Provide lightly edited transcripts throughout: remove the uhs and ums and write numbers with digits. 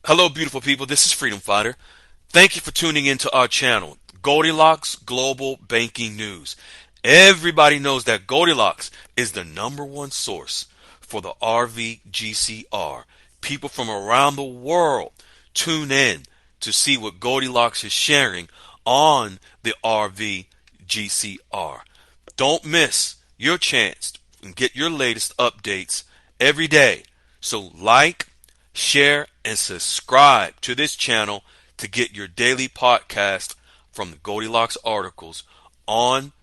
Hello, beautiful people. This is Freedom Fighter. Thank you for tuning into our channel, Goldilocks Global Banking News. Everybody knows that Goldilocks is the number one source for the RVGCR. People from around the world tune in to see what Goldilocks is sharing on the RVGCR. Don't miss your chance and get your latest updates every day. So like, share, and subscribe to this channel to get your daily podcast from the Goldilocks articles on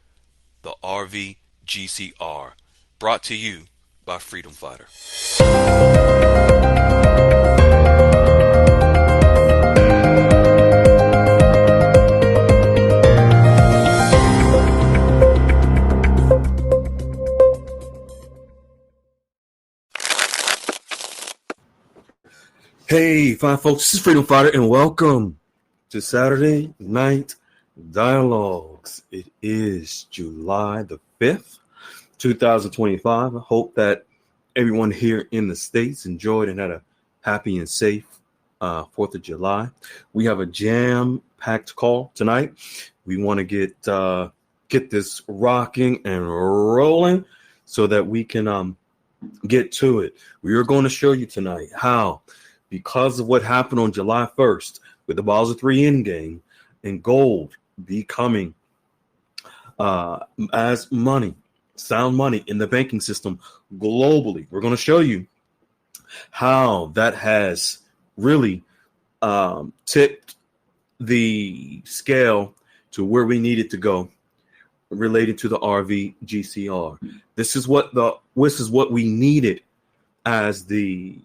the RVGCR. Brought to you by Freedom Fighter. Hey, fine folks, this is Freedom Fighter, and welcome to Saturday Night Dialogues. It is July the 5th, 2025. I hope that everyone here in the States enjoyed and had a happy and safe 4th of July. We have a jam-packed call tonight. We want to get this rocking and rolling so that we can get to it. We are going to show you tonight how, because of what happened on July 1st with the Basel III endgame and gold becoming as money, sound money in the banking system globally, we're going to show you how that has really tipped the scale to where we need it to go related to the RVGCR. This is what we needed as the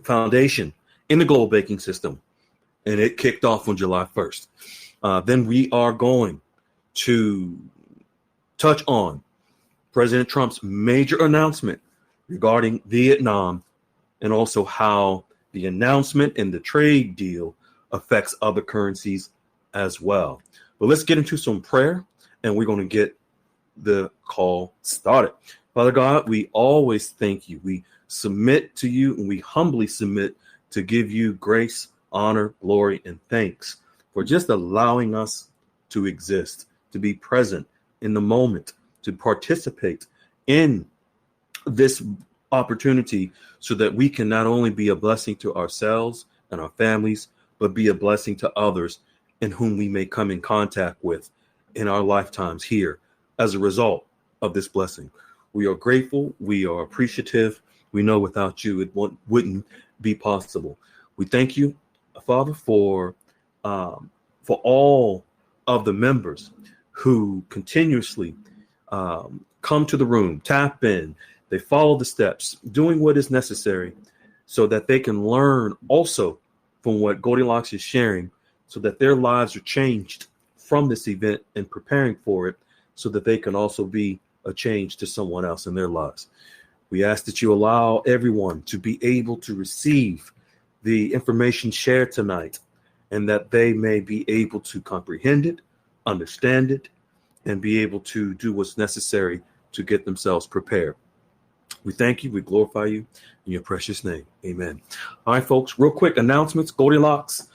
foundation in the global banking system, and it kicked off on July 1st. Then we are going to touch on President Trump's major announcement regarding Vietnam, and also how the announcement and the trade deal affects other currencies as well. But let's get into some prayer, and we're going to get the call started. Father God, we always thank you. We submit to you, and we humbly submit to give you grace, honor, glory, and thanks for just allowing us to exist, to be present in the moment, to participate in this opportunity so that we can not only be a blessing to ourselves and our families, but be a blessing to others in whom we may come in contact with in our lifetimes here as a result of this blessing. We are grateful. We are appreciative. We know without you, it wouldn't be possible. We thank you, Father, for all of the members who continuously come to the room, tap in, they follow the steps, doing what is necessary so that they can learn also from what Goldilocks is sharing, so that their lives are changed from this event and preparing for it, so that they can also be a change to someone else in their lives. We ask that you allow everyone to be able to receive the information shared tonight, and that they may be able to comprehend it, understand it, and be able to do what's necessary to get themselves prepared. We thank you. We glorify you in your precious name. Amen. All right, folks, real quick announcements. Goldilocks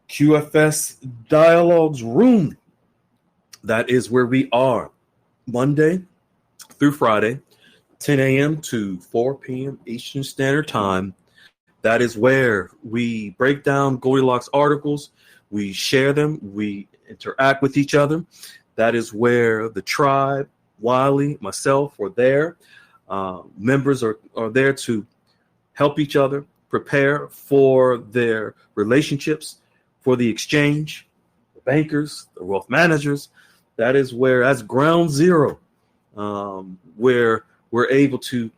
QFS Dialogues Room. That is where we are Monday through Friday, 10 a.m. to 4 p.m. Eastern Standard Time. That is where we break down Goldilocks articles. We share them. We interact with each other. That is where the tribe, Wiley, myself are there. Members are there to help each other prepare for their relationships, for the exchange, the bankers, the wealth managers. That is where, as ground zero, where we're able to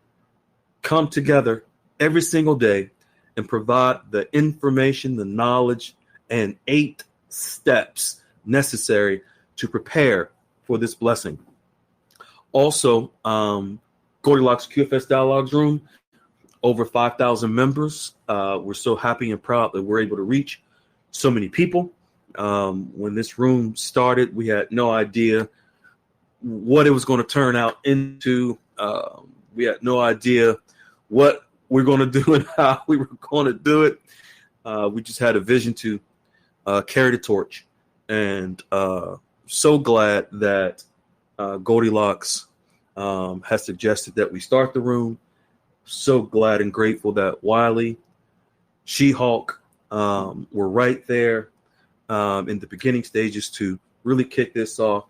come together every single day and provide the information, the knowledge, and 8 steps necessary to prepare for this blessing. Also, Goldilocks QFS Dialogues Room, over 5,000 members. We're so happy and proud that we're able to reach so many people. When this room started, we had no idea what it was going to turn out into. We had no idea what we're going to do and how we were going to do it. We just had a vision to carry the torch, and so glad that Goldilocks has suggested that we start the room. So glad and grateful that Wiley, She-Hulk were right there in the beginning stages to really kick this off.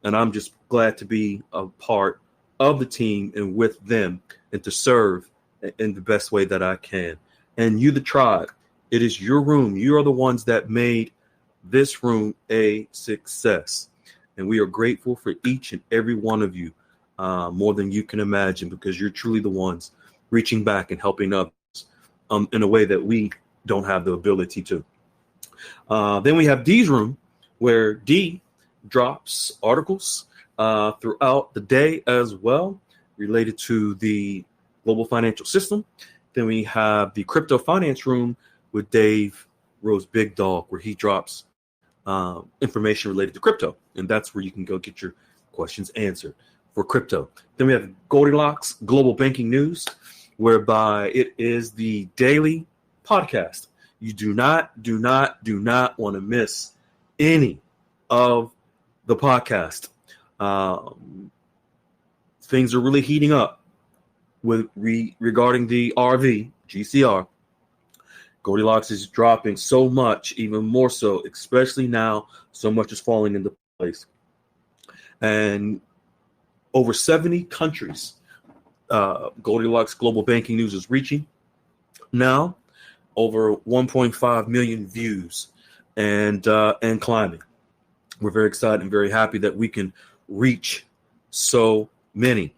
And I'm just glad to be a part of the team and with them and to serve in the best way that I can. And you, the tribe, it is your room. You are the ones that made this room a success. And we are grateful for each and every one of you more than you can imagine, because you're truly the ones reaching back and helping others in a way that we don't have the ability to. Then we have Dee's room, where Dee drops articles throughout the day as well related to the global financial system. Then we have the crypto finance room with Dave Rose Big Dog, where he drops information related to crypto. And that's where you can go get your questions answered for crypto. Then we have Goldilocks Global Banking News, whereby it is the daily podcast. You do not want to miss any of the podcast. Things are really heating up with regarding the RV, GCR. Goldilocks is dropping so much, even more so, especially now, so much is falling into place. And over 70 countries, Goldilocks Global Banking News is reaching now, over 1.5 million views and climbing. We're very excited and very happy that we can reach so many.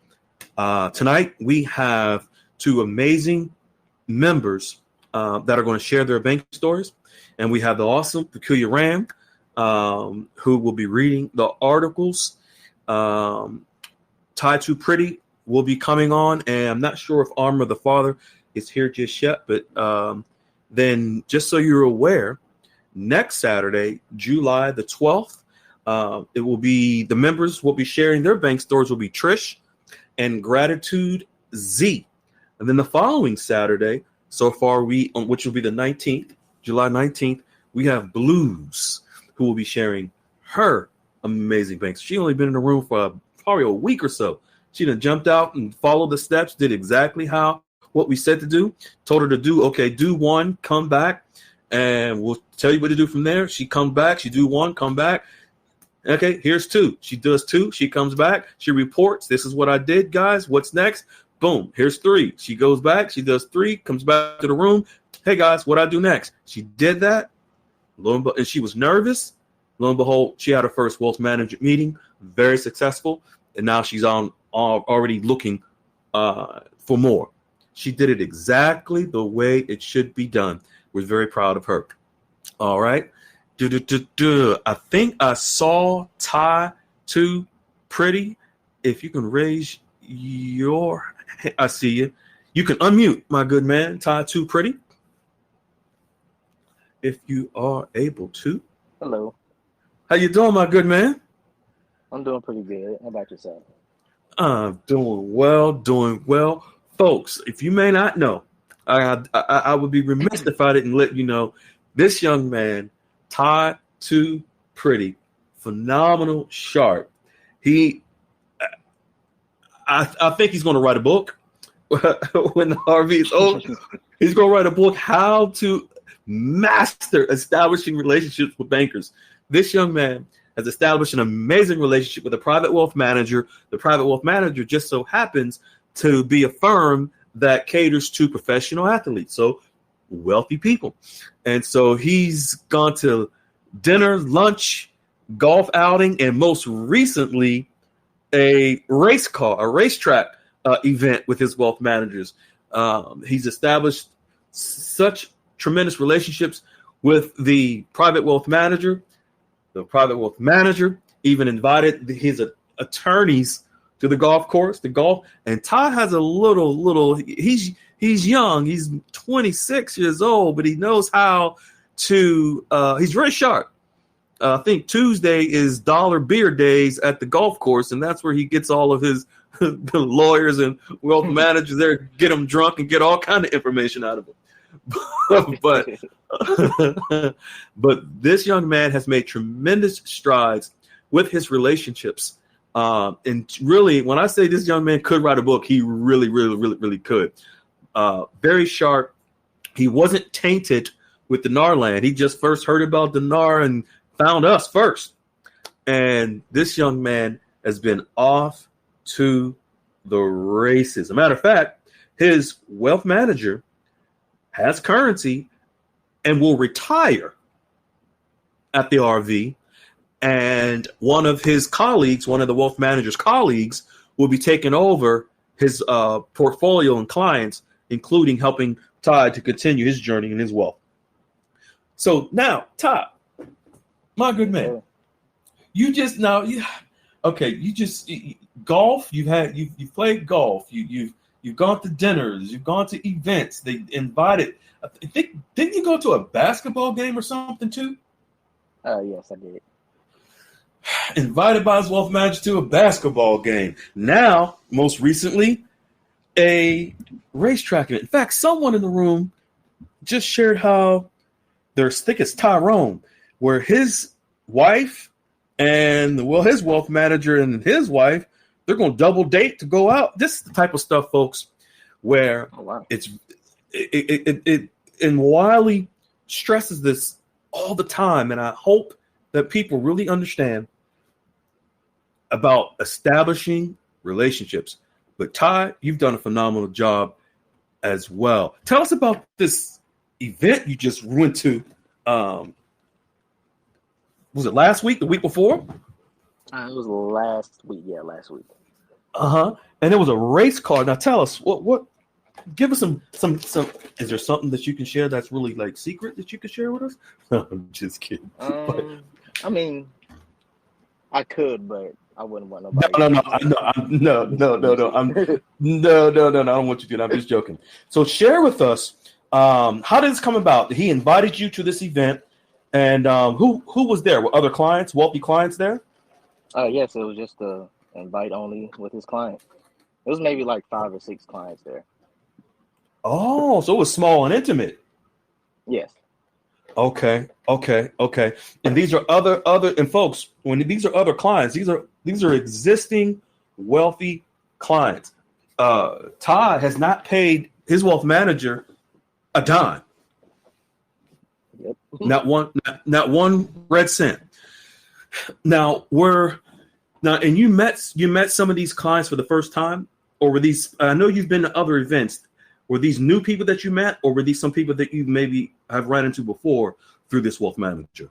Tonight, we have two amazing members that are going to share their banking stories. And we have the awesome Peculiar Ram, who will be reading the articles. Ty Too Pretty will be coming on, and I'm not sure if Armor the Father is here just yet, but then just so you're aware, next Saturday, July the 12th, it will be, the members will be sharing their bank stories will be Trish and Gratitude Z. And then the following Saturday, so far which will be the 19th, July 19th, we have Blues, who will be sharing her amazing banks. She only been in the room for probably a week or so. She done jumped out and followed the steps, did exactly what we said to do, told her to do, okay, do one, come back, and we'll tell you what to do from there. She comes back, she do one, come back. Okay, here's two. She does two, she comes back, she reports, this is what I did, guys, what's next? Boom, here's three. She goes back, she does three, comes back to the room. Hey, guys, what I do next? She did that, and she was nervous. Lo and behold, she had her first wealth management meeting, very successful, and now she's already looking for more. She did it exactly the way it should be done. We're very proud of her. All right. I think I saw Ty Too Pretty. If you can raise your, I see you. You can unmute, my good man, Ty Too Pretty, if you are able to. Hello. How you doing, my good man? I'm doing pretty good. How about yourself? I'm doing well. Folks, if you may not know, I would be remiss if I didn't let you know, this young man, Ty Too Pretty, phenomenal, sharp. I think he's going to write a book when the RV is over. He's going to write a book, How to Master Establishing Relationships with Bankers. This young man has established an amazing relationship with a private wealth manager. The private wealth manager just so happens to be a firm that caters to professional athletes, so wealthy people. And so he's gone to dinner, lunch, golf outing, and most recently a racetrack event with his wealth managers. He's established such tremendous relationships with the private wealth manager. The private wealth manager even invited his attorneys to the golf course, and Ty has a little, he's young, he's 26 years old, but he knows how to, he's very sharp. I think Tuesday is dollar beer days at the golf course, and that's where he gets all of his the lawyers and wealth managers there, get them drunk and get all kind of information out of them. but but this young man has made tremendous strides with his relationships. And really, when I say this young man could write a book, he really could. Very sharp. He wasn't tainted with dinar land. He just first heard about dinar and found us first. And this young man has been off to the races. As a matter of fact, his wealth manager has currency and will retire at the RV. And one of his colleagues, one of the wealth manager's colleagues, will be taking over his portfolio and clients, including helping Todd to continue his journey in his wealth. So now, Todd, my good man, you just now, golf. You've played golf. You've gone to dinners. You've gone to events. They invited. I think didn't you go to a basketball game or something too? Yes, I did. Invited by his wealth manager to a basketball game. Now, most recently, a racetrack event. In fact, someone in the room just shared how I think it's Tyrone, where his wife and his wealth manager and his wife, they're going to double date to go out. This is the type of stuff, folks, where and Wiley stresses this all the time, and I hope that people really understand about establishing relationships. But Ty, you've done a phenomenal job as well. Tell us about this event you just went to. Was it last week, the week before? It was last week. Yeah, last week. And it was a race car. Now tell us what. Give us some. Is there something that you can share that's really like secret that you can share with us? No, I'm just kidding. I mean, I could, but I wouldn't want nobody. No. I don't want you to do that. I'm just joking. So share with us. How did this come about? He invited you to this event, and who was there? Were other clients, wealthy clients there? Yes, it was just a invite only with his client. It was maybe like 5 or 6 clients there. Oh, so it was small and intimate. Yes. Okay. And these are other and folks, when these are other clients, these are existing wealthy clients. Todd has not paid his wealth manager a dime. Yep. Not one red cent. And you met some of these clients for the first time, or were these? I know you've been to other events. Were these new people that you met, or were these some people that you maybe have run into before through this wealth manager?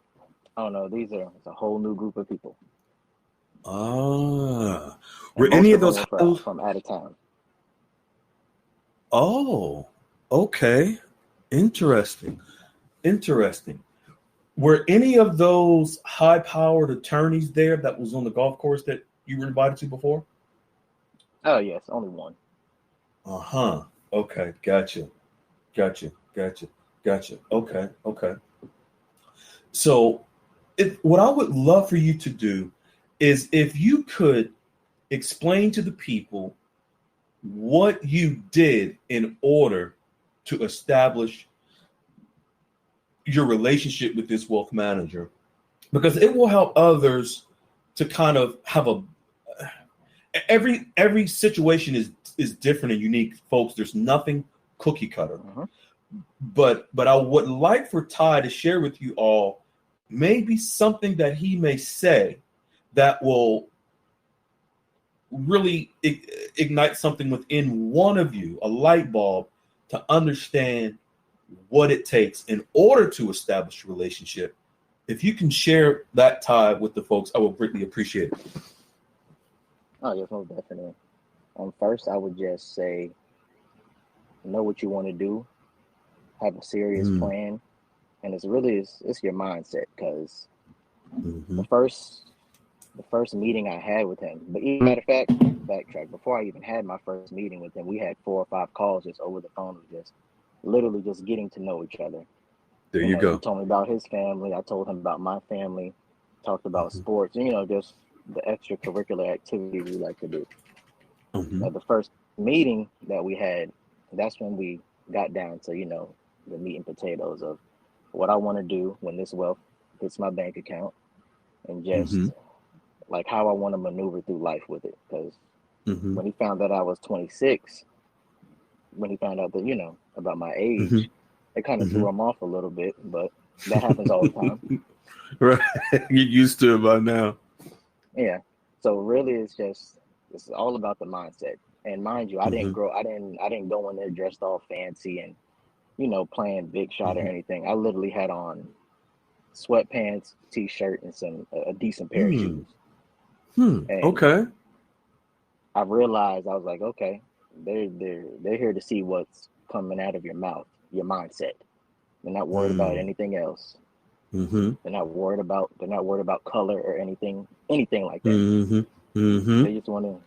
Oh no, it's a whole new group of people. Were any of those from out of town? Oh, okay. Interesting. Were any of those high-powered attorneys there that was on the golf course that you were invited to before? Oh, yes, only one. Okay, gotcha. Okay. So what I would love for you to do is if you could explain to the people what you did in order to establish your relationship with this wealth manager, because it will help others to kind of have every situation is different and unique, folks. There's nothing cookie cutter. But I would like for Ty to share with you all maybe something that he may say that will really ignite something within one of you, a light bulb, to understand what it takes in order to establish a relationship. If you can share that, Ty, with the folks, I will greatly appreciate it. Oh, yes, most definitely. First, I would just say, know what you want to do, have a serious plan, and it's your mindset. Because the first meeting I had with him, but matter of fact, backtrack. Before I even had my first meeting with him, we had 4 or 5 calls just over the phone, just literally just getting to know each other. There you go. He told me about his family. I told him about my family. Talked about sports, and just the extracurricular activities we like to do. The first meeting that we had, that's when we got down to, the meat and potatoes of what I want to do when this wealth hits my bank account, and Mm-hmm. just like how I want to maneuver through life with it. Because Mm-hmm. when he found that I was 26, when he found out that, about my Mm-hmm. age, it kind of Mm-hmm. threw him off a little bit, but that happens all the time. Right. Get used to it by now. Yeah. So really, it's all about the mindset. And mind you, Mm-hmm. I didn't go in there dressed all fancy and playing big shot or Mm-hmm. anything. I literally had on sweatpants, t-shirt, and a decent pair of Hmm. shoes. Hmm. And Okay. I realized, I was like, okay, they're here to see what's coming out of your mouth, your mindset. They're not worried about Hmm. anything else. Mm-hmm. They're not worried about color or anything like that. Mm-hmm. Mm-hmm.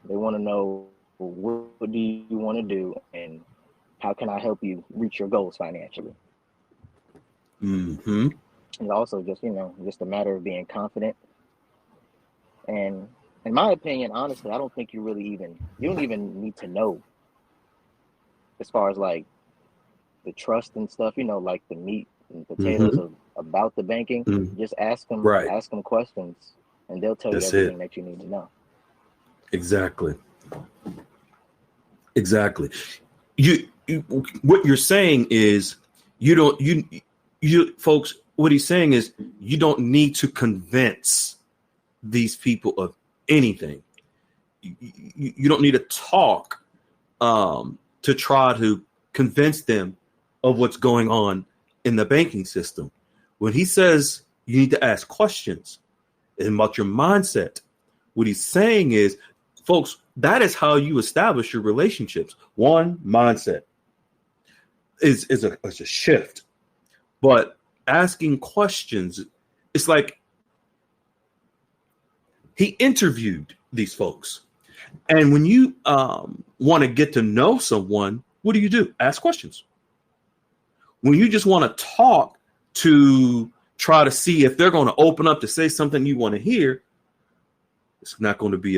They want to know, what do you want to do, and how can I help you reach your goals financially. Mm-hmm. And also just just a matter of being confident. And in my opinion, honestly, I don't think you don't even need to know, as far as like the trust and stuff, like the meat and potatoes Mm-hmm. of about the banking. Mm-hmm. Just Right. ask them questions, and they'll tell you That's it. everything that you need to know. Exactly. Exactly. You what you're saying is you don't you folks, what he's saying is you don't need to convince these people of anything. You don't need to talk to try to convince them of what's going on in the banking system. When he says you need to ask questions about your mindset, what he's saying is, folks, that is how you establish your relationships. One, mindset is a shift, but asking questions, it's like he interviewed these folks. And when you want to get to know someone, what do? Ask questions. When you just want to talk to try to see if they're going to open up to say something you want to hear, it's not going to be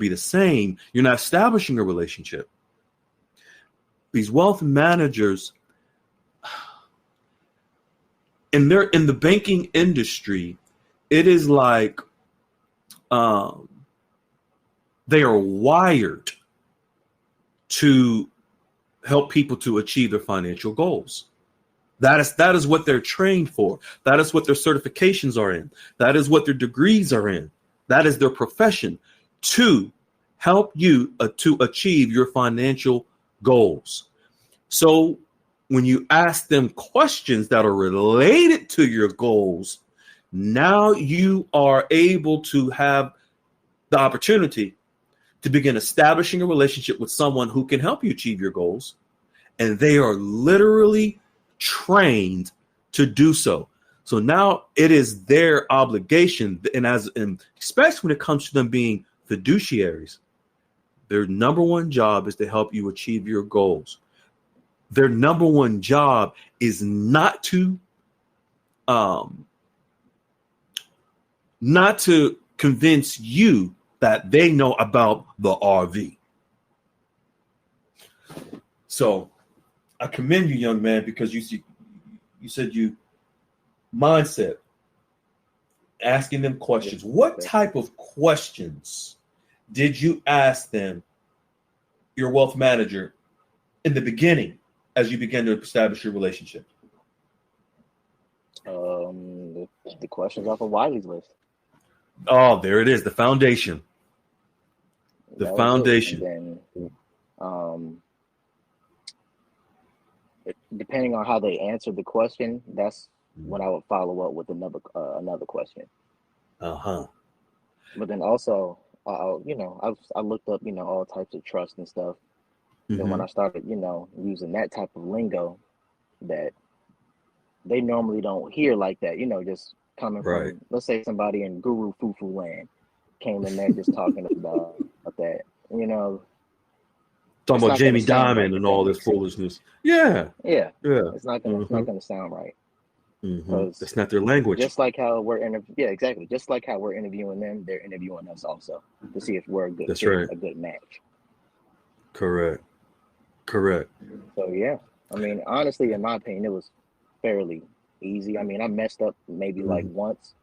the same. You're not establishing a relationship. These wealth managers, and they're in the banking industry, it is like um, they are wired to help people to achieve their financial goals. That is what they're trained for. That is what their certifications are in. That is what their degrees are in. That is their profession, to help you to achieve your financial goals. So when you ask them questions that are related to your goals, now you are able to have the opportunity to begin establishing a relationship with someone who can help you achieve your goals. And they are literally trained to do so. So now it is their obligation, and especially when it comes to them being fiduciaries, their number one job is to help you achieve your goals. Their number one job is um, not to convince you that they know about the RV. So I commend you, young man, because you said you mindset, asking them Yeah, questions. What definitely. type of questions did you ask them, your wealth manager, in the beginning as you began to establish your relationship? The questions off of Wiley's list. Oh, there it is, the foundation. The That was it. And foundation. then, um, depending on how they answered the question, that's when I would follow up with another question. Uh-huh. But then also, I looked up, all types of trust and stuff. Then when Mm-hmm. I started, using that type of lingo that they normally don't hear like that, just coming Right. from, let's say, somebody in Guru Fufu land came in there just talking about that, you know, Talking it's about not going to Jamie sound Dimon right, if and that all this makes sense. foolishness. Yeah. Yeah, Yeah. it's Mm-hmm. not gonna sound right, Mm-hmm. because That's not their language. just like how yeah, exactly, just like how we're interviewing them, they're interviewing us also to see if we're a good That's fit, right. a good match. Correct. Correct. So yeah. I mean, honestly, in my opinion, it was fairly easy. I mean, I messed up maybe like Mm-hmm. once,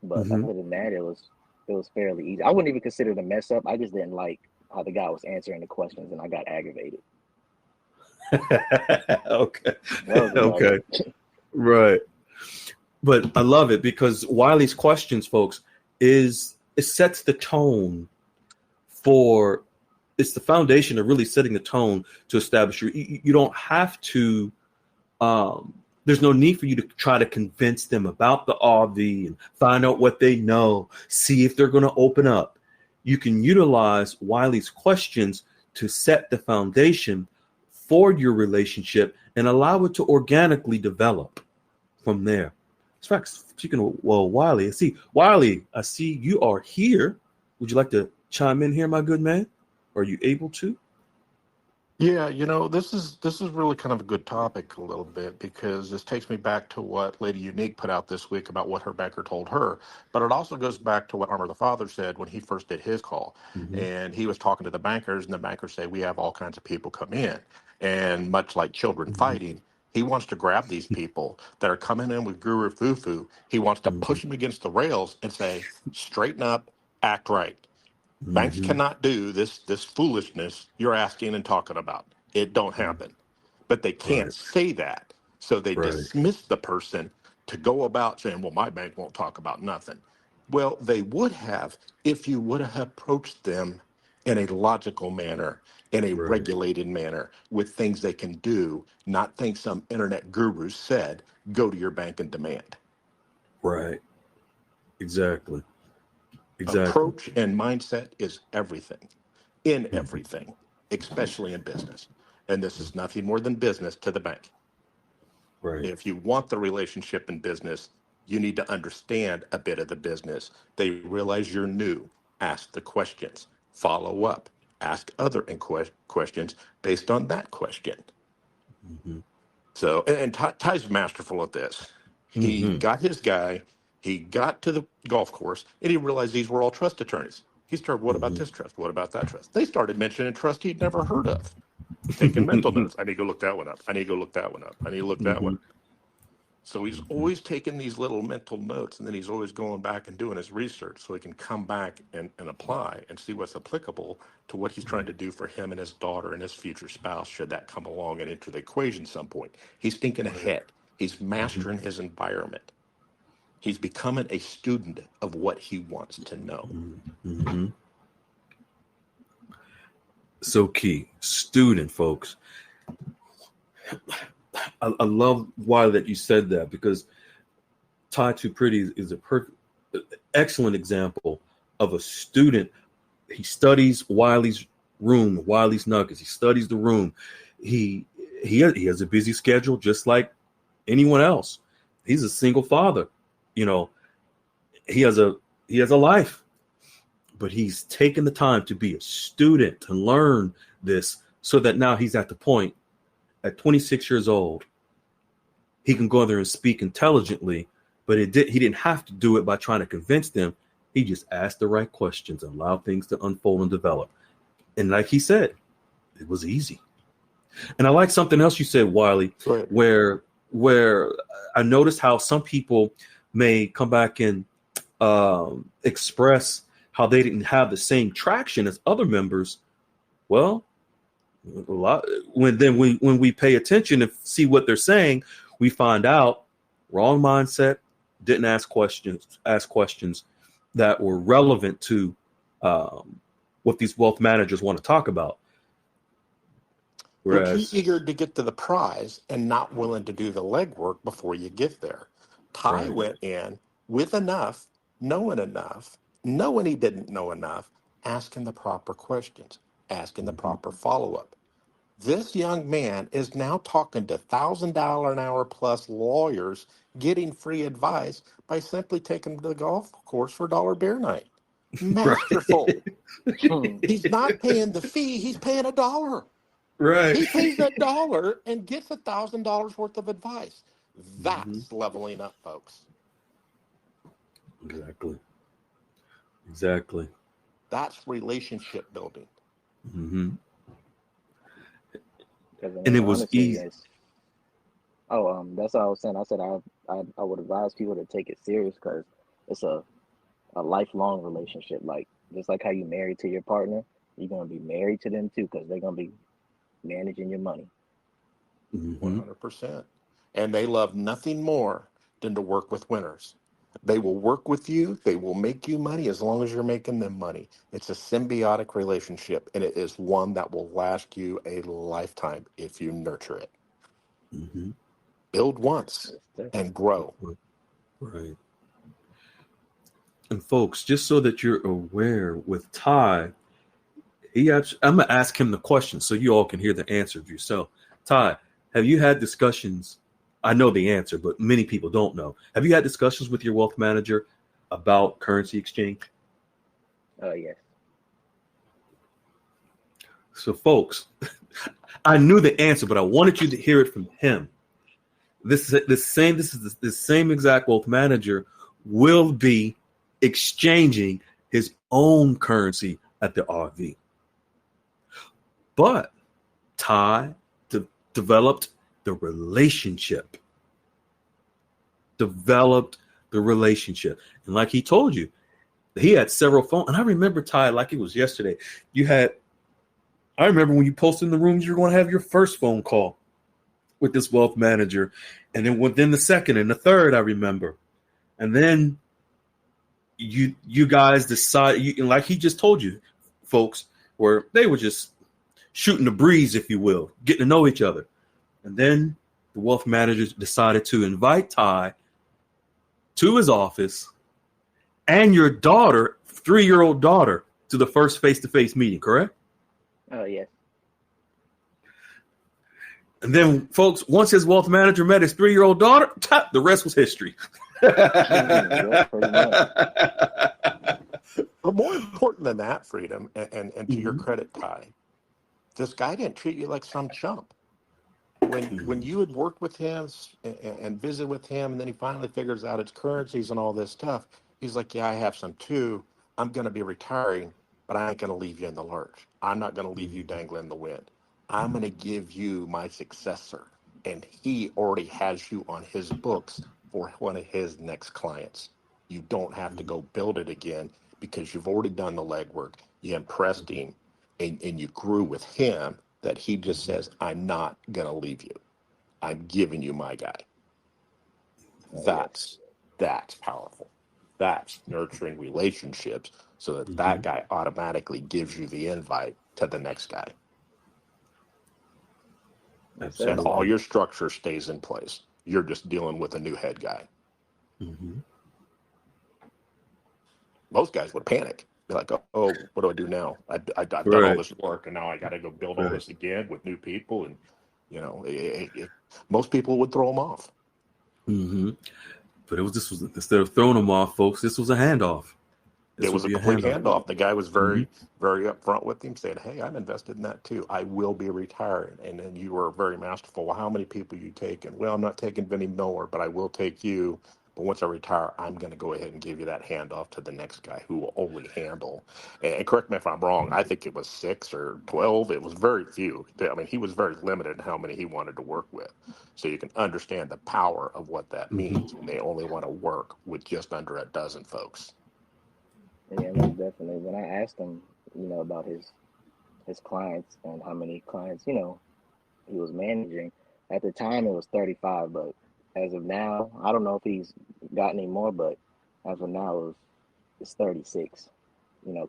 but Mm-hmm. other than that, it was fairly easy. I wouldn't even consider it a mess up. I just didn't like how the guy was answering the questions, and I got aggravated. Okay. That was about Okay. it. Right. But I love it because Wiley's questions, folks, is it sets the tone for it's the foundation of really setting the tone to establish you don't have to there's no need for you to try to convince them about the RV and find out what they know, see if they're going to open up. You can utilize Wiley's questions to set the foundation for your relationship and allow it to organically develop from there. In fact, speaking of, well, Wiley, I see you are here. Would you like to chime in here, my good man? Are you able to? Yeah, this is really kind of a good topic a little bit because this takes me back to what Lady Unique put out this week about what her banker told her, but it also goes back to what Armor the Father said when he first did his call, Mm-hmm. and he was talking to the bankers, and the bankers say we have all kinds of people come in, and much like children Mm-hmm. fighting. He wants to grab these people that are coming in with guru foo foo. He wants to Mm-hmm. push them against the rails and say, straighten up, act right. Banks Mm-hmm. cannot do this foolishness you're asking and talking about. It don't happen. But they can't Right. say that. So they Right. dismiss the person to go about saying, well, my bank won't talk about nothing. Well, they would have if you would have approached them in a logical manner, in a Right. regulated manner, with things they can do, not things some internet guru said, go to your bank and demand. Right. Exactly. Exactly. Approach and mindset is everything, in Mm-hmm. everything, especially in business. And this is nothing more than business to the bank. Right. If you want the relationship in business, you need to understand a bit of the business. They realize you're new. Ask the questions, follow up, ask other questions based on that question. Mm-hmm. So, and Ty's masterful at this. He Mm-hmm. got his guy, he got to the golf course, and he realized these were all trust attorneys. He started, what about this trust? What about that trust? They started mentioning trust he'd never heard of. Taking mental Mm-hmm. notes. I need to go look that one up. I need to go look that one up. I need to look that Mm-hmm. one. So he's always taking these little mental notes, and then he's always going back and doing his research so he can come back and apply and see what's applicable to what he's trying to do for him and his daughter and his future spouse, should that come along and enter the equation some point. He's thinking Right. ahead. He's mastering his environment. He's becoming a student of what he wants to know. Mm-hmm. So key. Student, folks. I love why that you said that because Ty Too Pretty is a perfect, excellent example of a student. He studies Wiley's room, Wiley's nuggets. He studies the room. He he has a busy schedule just like anyone else. He's a single father. You know, he has a life, but he's taken the time to be a student to learn this so that now he's at the point at 26 years old he can go there and speak intelligently, but he didn't have to do it by trying to convince them. He just asked the right questions and allowed things to unfold and develop. And like he said, it was easy. And I like something else you said, Wiley, Right. where I noticed how some people may come back and express how they didn't have the same traction as other members. Well, a lot when we pay attention and see what they're saying, we find out wrong mindset, didn't ask questions that were relevant to what these wealth managers want to talk about. They're too Whereas, eager to get to the prize and not willing to do the legwork before you get there. Ty right, went in with enough, knowing he didn't know enough, asking the proper questions, asking the mm-hmm, proper follow up. This young man is now talking to $1,000 an hour plus lawyers, getting free advice by simply taking him to the golf course for dollar beer night. Masterful. right, Hmm. He's not paying the fee, he's paying a dollar. right, He pays that dollar and gets $1,000 worth of advice. mm-hmm, That's leveling up, folks. exactly, exactly, That's relationship building. mm-hmm. Because I And mean, it was honestly, easy. it's That's what I was saying. I said I would advise people to take it serious because it's a lifelong relationship. Like just like how you married to your partner, you're gonna be married to them too because they're gonna be managing your money. Mm-hmm. 100%. And they love nothing more than to work with winners. They will work with you. They will make you money as long as you're making them money. It's a symbiotic relationship, and it is one that will last you a lifetime if you nurture it. Mm-hmm. Build once Yes, sir. and grow. Right. And folks, just so that you're aware, with Ty, I'm gonna ask him the question so you all can hear the answer yourself. Ty, have you had discussions? I know the answer, but many people don't know. Have you had discussions with your wealth manager about currency exchange? Yes. So, folks, I knew the answer, but I wanted you to hear it from him. The same exact wealth manager will be exchanging his own currency at the RV. But Ty developed the relationship. Developed the relationship. And like he told you, he had several phones. And I remember, Ty, like it was yesterday. I remember when you posted in the rooms, you were going to have your first phone call with this wealth manager. And then within the second and the third, I remember. And then you guys decide, like he just told you, folks, where they were just shooting the breeze, if you will, getting to know each other. And then the wealth manager decided to invite Ty to his office and your daughter, 3-year-old daughter, to the first face-to-face meeting, correct? Yes. And then, folks, once his wealth manager met his 3-year-old daughter, the rest was history. Yep, pretty much. But more important than that, Freedom, and to your Mm-hmm. credit, Ty, this guy didn't treat you like some chump. When you had worked with him and visited with him, and then he finally figures out it's currencies and all this stuff, he's like, "Yeah, I have some too. I'm going to be retiring, but I ain't going to leave you in the lurch. I'm not going to leave you dangling in the wind. I'm going to give you my successor." And he already has you on his books for one of his next clients. You don't have to go build it again because you've already done the legwork. You impressed him and you grew with him that he just says, "I'm not going to leave you. I'm giving you my guy." Yes. That's powerful. That's nurturing relationships so that Mm-hmm. that guy automatically gives you the invite to the next guy. Yes, And sir. all Absolutely. your structure stays in place. You're just dealing with a new head guy. Mm-hmm. Most guys would panic. Be like, "Oh, what do I do now? I've done all Right. this work, and now I got to go build all Right. this again with new people." And most people would throw them off. Mm-hmm. But this was instead of throwing them off, folks, this was a handoff. It This would was a be a complete handoff. handoff. The guy was Mm-hmm. very, very upfront with him, saying, "Hey, I'm invested in that too. I will be retiring." And then you were very masterful. "Well, how many people you taking?" "Well, I'm not taking Vinny Miller, but I will take you. But once I retire, I'm going to go ahead and give you that handoff to the next guy who will only handle." And correct me if I'm wrong. I think it was 6 or 12. It was very few. I mean, he was very limited in how many he wanted to work with. So you can understand the power of what that means Mm-hmm. when they only want to work with just under a dozen folks. Yeah, most definitely. When I asked him, about his clients and how many clients, he was managing, at the time it was 35, but as of now, I don't know if he's got any more, but as of now it's 36,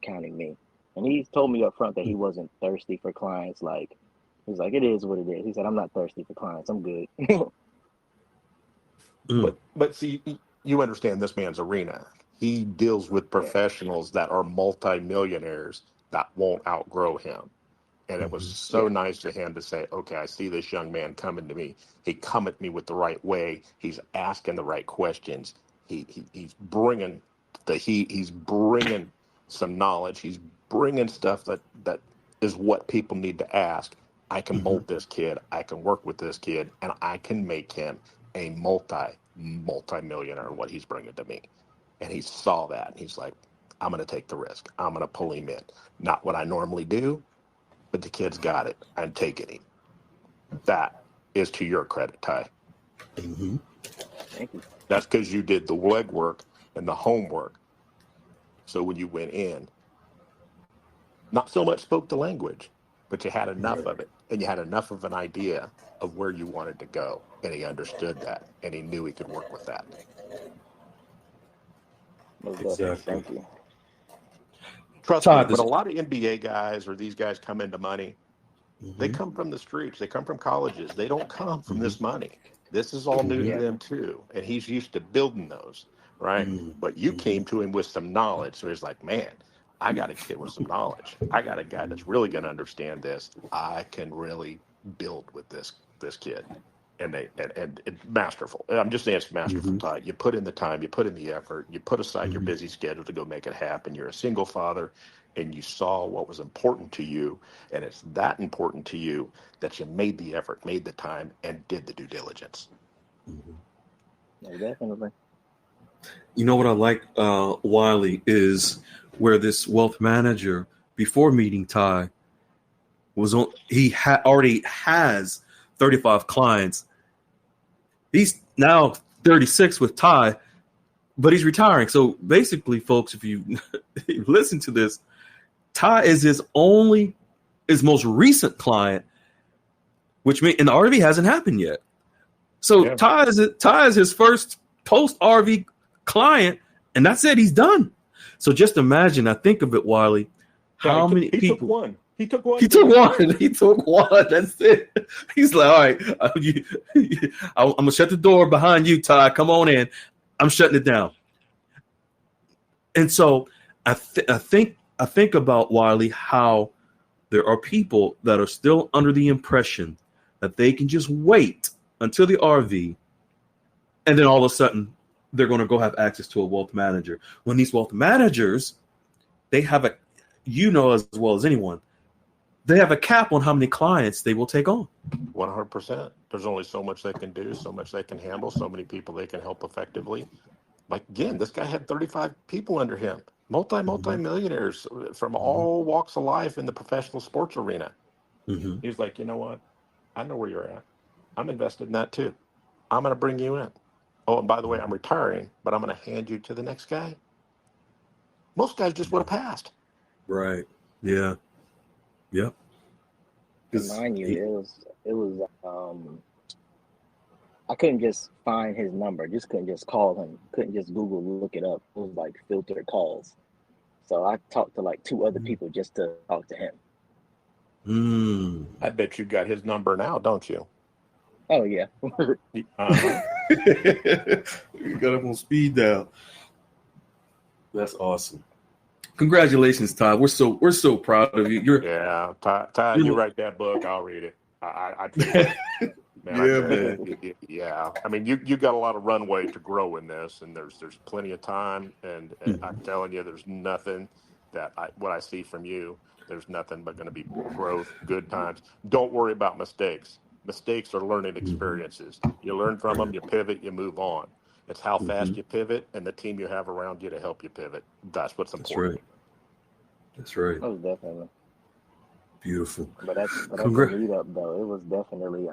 counting me. And he told me up front that he wasn't thirsty for clients. Like he's like, it is what it is. He said, I'm not thirsty for clients. I'm good. Mm-hmm. But see, you understand this man's arena. He deals with Yeah. professionals that are multimillionaires that won't outgrow him. And it was Mm-hmm. so Yeah. nice to him to say, "Okay, I see this young man coming to me. He come at me with the right way. He's asking the right questions. He's bringing the heat. He's bringing some knowledge. He's bringing stuff that is what people need to ask. I can Mm-hmm. mold this kid. I can work with this kid, and I can make him a multi millionaire." What he's bringing to me, and he saw that, and he's like, "I'm going to take the risk. I'm going to pull him in. Not what I normally do, but the kid's got it. I'm taking him." That is to your credit, Ty. Mm-hmm. Thank you. That's because you did the legwork and the homework. So when you went in, not so much spoke the language, but you had enough of it, and you had enough of an idea of where you wanted to go, and he understood that, and he knew he could work with that. Most definitely. Exactly. Thank you. Trust me, Todd, when this. a lot of NBA guys or these guys come into money, they Mm-hmm. come from the streets. They come from colleges. They don't come from Mm-hmm. this money. This is all new to Mm-hmm. Yeah. them too. And he's used to building those, right? But you Mm-hmm. came to him with some knowledge. So he's like, man, I got a kid with some knowledge. I got a guy that's really going to understand this. I can really build with this kid. And it's masterful. I'm just saying it's masterful, Mm-hmm. Todd. You put in the time, you put in the effort, you put aside your Mm-hmm. busy schedule to go make it happen. You're a single father and you saw what was important to you. And it's that important to you that you made the effort, made the time, and did the due diligence. Mm-hmm. Most definitely. You know what I like, Wiley, is where this wealth manager, before meeting Ty, was on. He already has 35 clients. He's now 36 with Ty, but he's retiring. So basically, folks, if you listen to this, Ty is his most recent client, which means, and the RV hasn't happened yet. So Yeah. Ty is his first post RV client, and that's it. He's done. So just imagine. I think of it, Wiley. How many He took people? one. He took one. He took one. He took one. That's it. He's like, all right, I'm gonna shut the door behind you, Ty. Come on in. I'm shutting it down. And so I think about, Wiley, how there are people that are still under the impression that they can just wait until the RV, and then all of a sudden they're going to go have access to a wealth manager. When these wealth managers, they have as well as anyone, they have a cap on how many clients they will take on. 100%. There's only so much they can do, so much they can handle, so many people they can help effectively. Like, again, this guy had 35 people under him, multi-millionaires from all walks of life in the professional sports arena. Mm-hmm. He's like, you know what? I know where you're at. I'm invested in that too. I'm going to bring you in. Oh, and by the way, I'm retiring, but I'm going to hand you to the next guy. Most guys just would have passed. Right. Yeah. Yep. And mind you, it was I couldn't just find his number. Just couldn't just call him. Couldn't just Google look it up. It was like filtered calls. So I talked to like 2 other people just to talk to him. I bet you got his number now, don't you? Oh yeah. Uh-huh. You got him on speed dial. That's awesome. Congratulations, Todd. We're so proud of you. Yeah, Ty, you write that book, I'll read it. I man, yeah. I mean, you got a lot of runway to grow in this, and there's plenty of time. And I'm telling you, there's nothing what I see from you. There's nothing but going to be growth, good times. Don't worry about mistakes. Mistakes are learning experiences. You learn from them, you pivot, you move on. It's how fast you pivot and the team you have around you to help you pivot. That's what's important. That's right. Most definitely. Beautiful. But that's a meetup though. It was definitely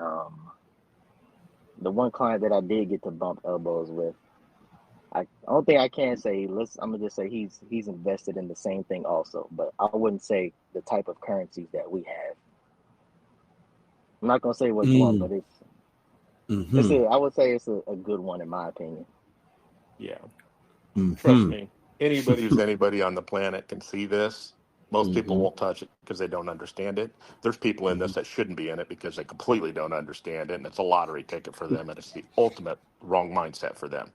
the one client that I did get to bump elbows with. I don't think I can say I'm gonna just say he's invested in the same thing also, but I wouldn't say the type of currencies that we have. I'm not gonna say which one, but I would say it's a good one in my opinion. Yeah. Trust me, anybody who's anybody on the planet can see this. Most people won't touch it because they don't understand it. There's people in this that shouldn't be in it because they completely don't understand it, and it's a lottery ticket for them, and it's the ultimate wrong mindset for them.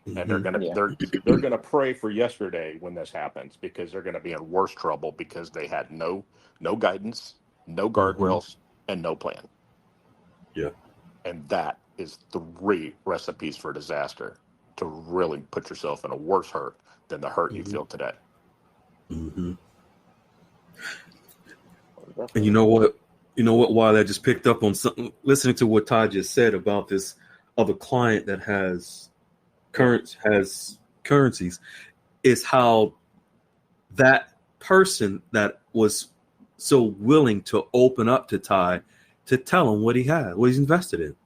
And they're gonna pray for yesterday when this happens because they're gonna be in worse trouble because they had no guidance, no guardrails, and no plan. Yeah. And that is 3 recipes for disaster to really put yourself in a worse hurt than the hurt you feel today. And you know what, while I just picked up on something, listening to what Todd just said about this other client that has currencies, is how that person that was so willing to open up to Ty to tell him what he's invested in.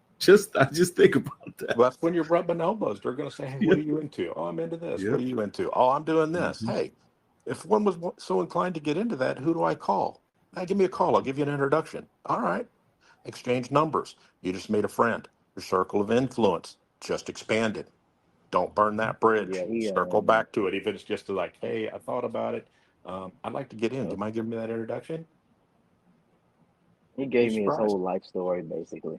I just think about that. Well, that's when you're rubbing elbows. They're going to say, "Hey, what Yeah. are you into?" "Oh, I'm into this." "What Yep. are you into?" "Oh, I'm doing this." Mm-hmm. Hey, if one was so inclined to get into that, who do I call? Hey, give me a call. I'll give you an introduction. All right. Exchange numbers. You just made a friend. Your circle of influence just expanded. Don't burn that bridge. Yeah, he Circle back to it. Even if it's just like, "Hey, I thought about it. I'd like to get in. Do uh, you mind giving me that introduction?" he Be gave me his surprised. whole life story basically.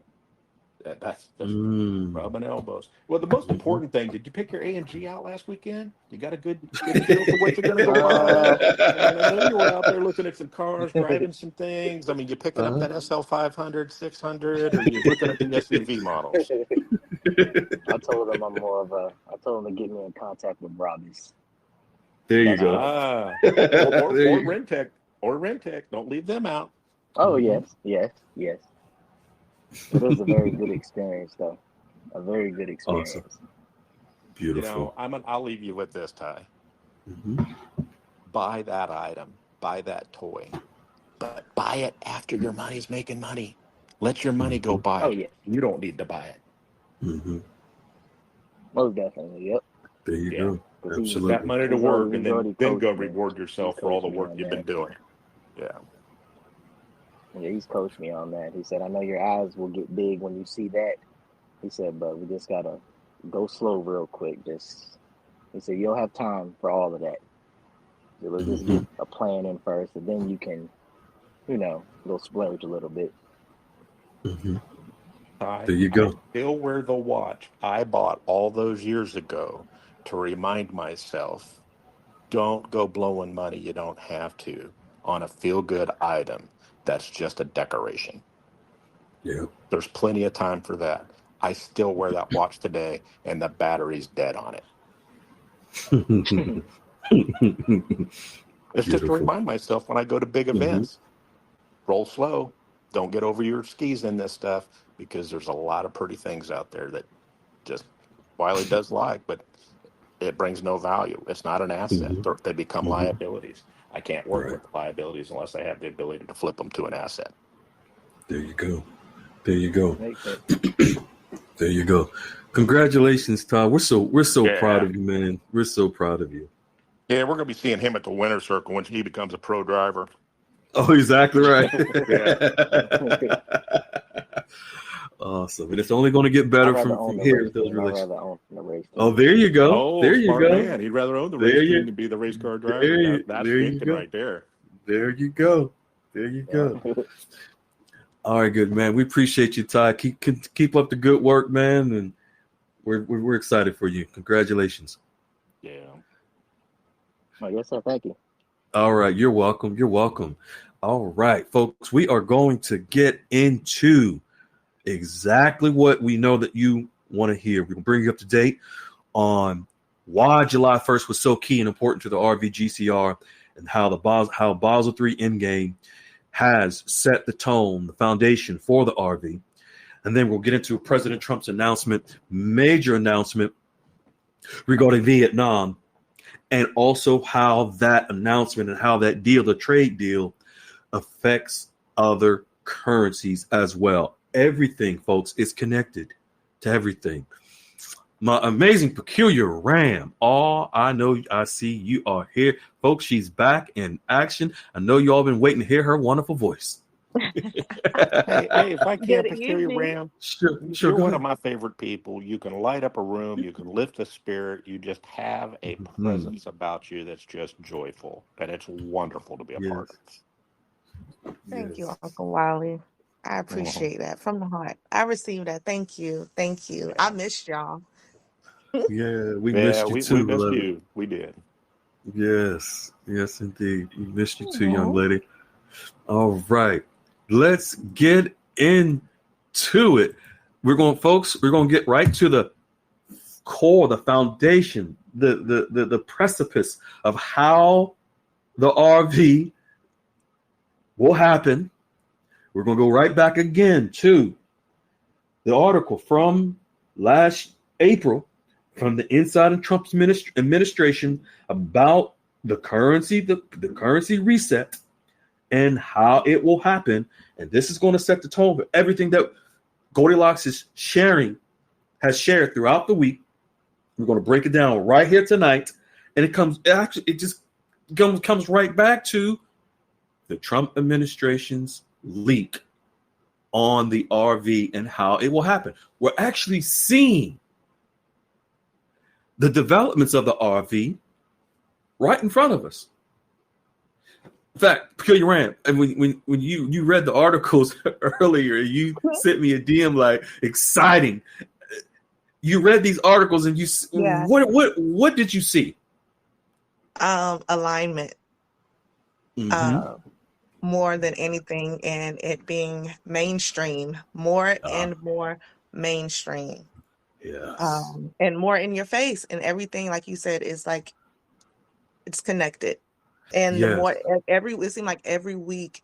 That's just Mm. rubbing elbows. Well, the most Mm-hmm. important thing, did you pick your A&G out last weekend? You got a good feel for what you're going to go buy? Uh, I mean, I know you were out there looking at some cars, driving some things. I mean, you picking up Uh-huh. that SL 500, 600, or you looking at the SUV models? I told him to get me in contact with Robbie's. There you That's go. what I. Ah, There or you go. Rentec, or Rentec. Don't leave them out. Oh Mm-hmm. yes. It was a very good experience though. A very good Awesome. experience. You Beautiful. know, I'll leave you with this, Ty. Mm-hmm. Buy that item, buy that toy, but buy it after your money's making money. Let your money go Mm-hmm. Oh by. yeah, You don't need to buy it. Mm-hmm. most definitely. Yep. There you Yeah. go. Because Put that Absolutely. money to work and he's then already go coached me. reward He's yourself for all coached the me work on you've been that. doing. Yeah. Yeah, he's coached me on that. He said, I know your eyes will get big when you see that. He said, but we just gotta go slow real quick. He said, you'll have time for all of that. So let's just Mm-hmm. get a plan in first, and then you can, go splurge a little bit. Mm-hmm. I There you I go. still wear the watch I bought all those years ago to remind myself, don't go blowing money you don't have to on a feel good item that's just a decoration. Yeah. There's plenty of time for that. I still wear that watch today and the battery's dead on it. It's just to Beautiful. remind myself when I go to big Mm-hmm. events, roll slow. Don't get over your skis in this stuff because there's a lot of pretty things out there that just Wiley does like, but it brings no value. It's not an asset. Mm-hmm. They become Mm-hmm. liabilities. I can't work Right. with liabilities unless I have the ability to flip them to an asset. There you go. There you go. Makes sense. There you go. Congratulations, Todd. We're so proud Yeah. of you, man. We're so proud of you. Yeah, we're going to be seeing him at the winner's circle when he becomes a pro driver. Oh, exactly right. Yeah. Awesome. And it's only going to get I'd better rather from own the here race with those team. I'd relations. rather own the race Oh, team. there you go. Oh, There you smart go. man. He'd rather own the There race team you than be the race car driver. there you That's there you thinking go. right there. There you go. There you go. Yeah. All right, good man. We appreciate you, Ty. Keep up the good work, man, and we're excited for you. Congratulations. Yeah. Oh, yes, sir. Thank you. All right, you're welcome. You're welcome. All right, folks, we are going to get into exactly what we know that you want to hear. We're going to bring you up to date on why July 1st was so key and important to the RVGCR and how Basel III Endgame has set the tone, the foundation for the RV. And then we'll get into President Trump's major announcement regarding Vietnam, and also how that announcement and how that deal, the trade deal, affects other currencies as well. Everything, folks, is connected to everything. My amazing, peculiar Ram. Oh, I know. I see you are here. Folks, she's back in action. I know you all been waiting to hear her wonderful voice. Hey, if I can, Good Peculiar evening. Ram, Sure, you're go one of ahead. my favorite people. You can light up a room. You can lift a spirit. You just have a Mhm. presence about you that's just joyful, and it's wonderful to be a part Yes, Thank you, yes. Uncle Wiley. I of. Mhm. appreciate that from the heart. I received that. Thank you. Thank you. I Yeah, missed y'all. Yeah, we yeah, missed you we too, missed beloved. you. We did. Yes, yes, indeed. We missed you too, young Aw. lady. All right, let's get into it. We're going to get right to the core, the foundation, the precipice of how the RV will happen. We're going to go right back again to the article from last April from the inside of Trump's administration about the currency reset and how it will happen. And this is going to set the tone for everything that Goldilocks has shared throughout the week. We're going to break it down right here tonight. And it just comes right back to the Trump administration's leak on the RV and how it will happen. We're actually seeing the developments of the RV right in front of us. In fact, Peculiar Ram, and when you read the articles earlier, you sent me a DM like exciting. You read these articles and Yeah. what did you see? Alignment. Mm-hmm. More than anything, and it being mainstream, more and more mainstream. Yes. And more in your face, and everything, like you said, is like it's connected. And the Yes. more it seemed like every week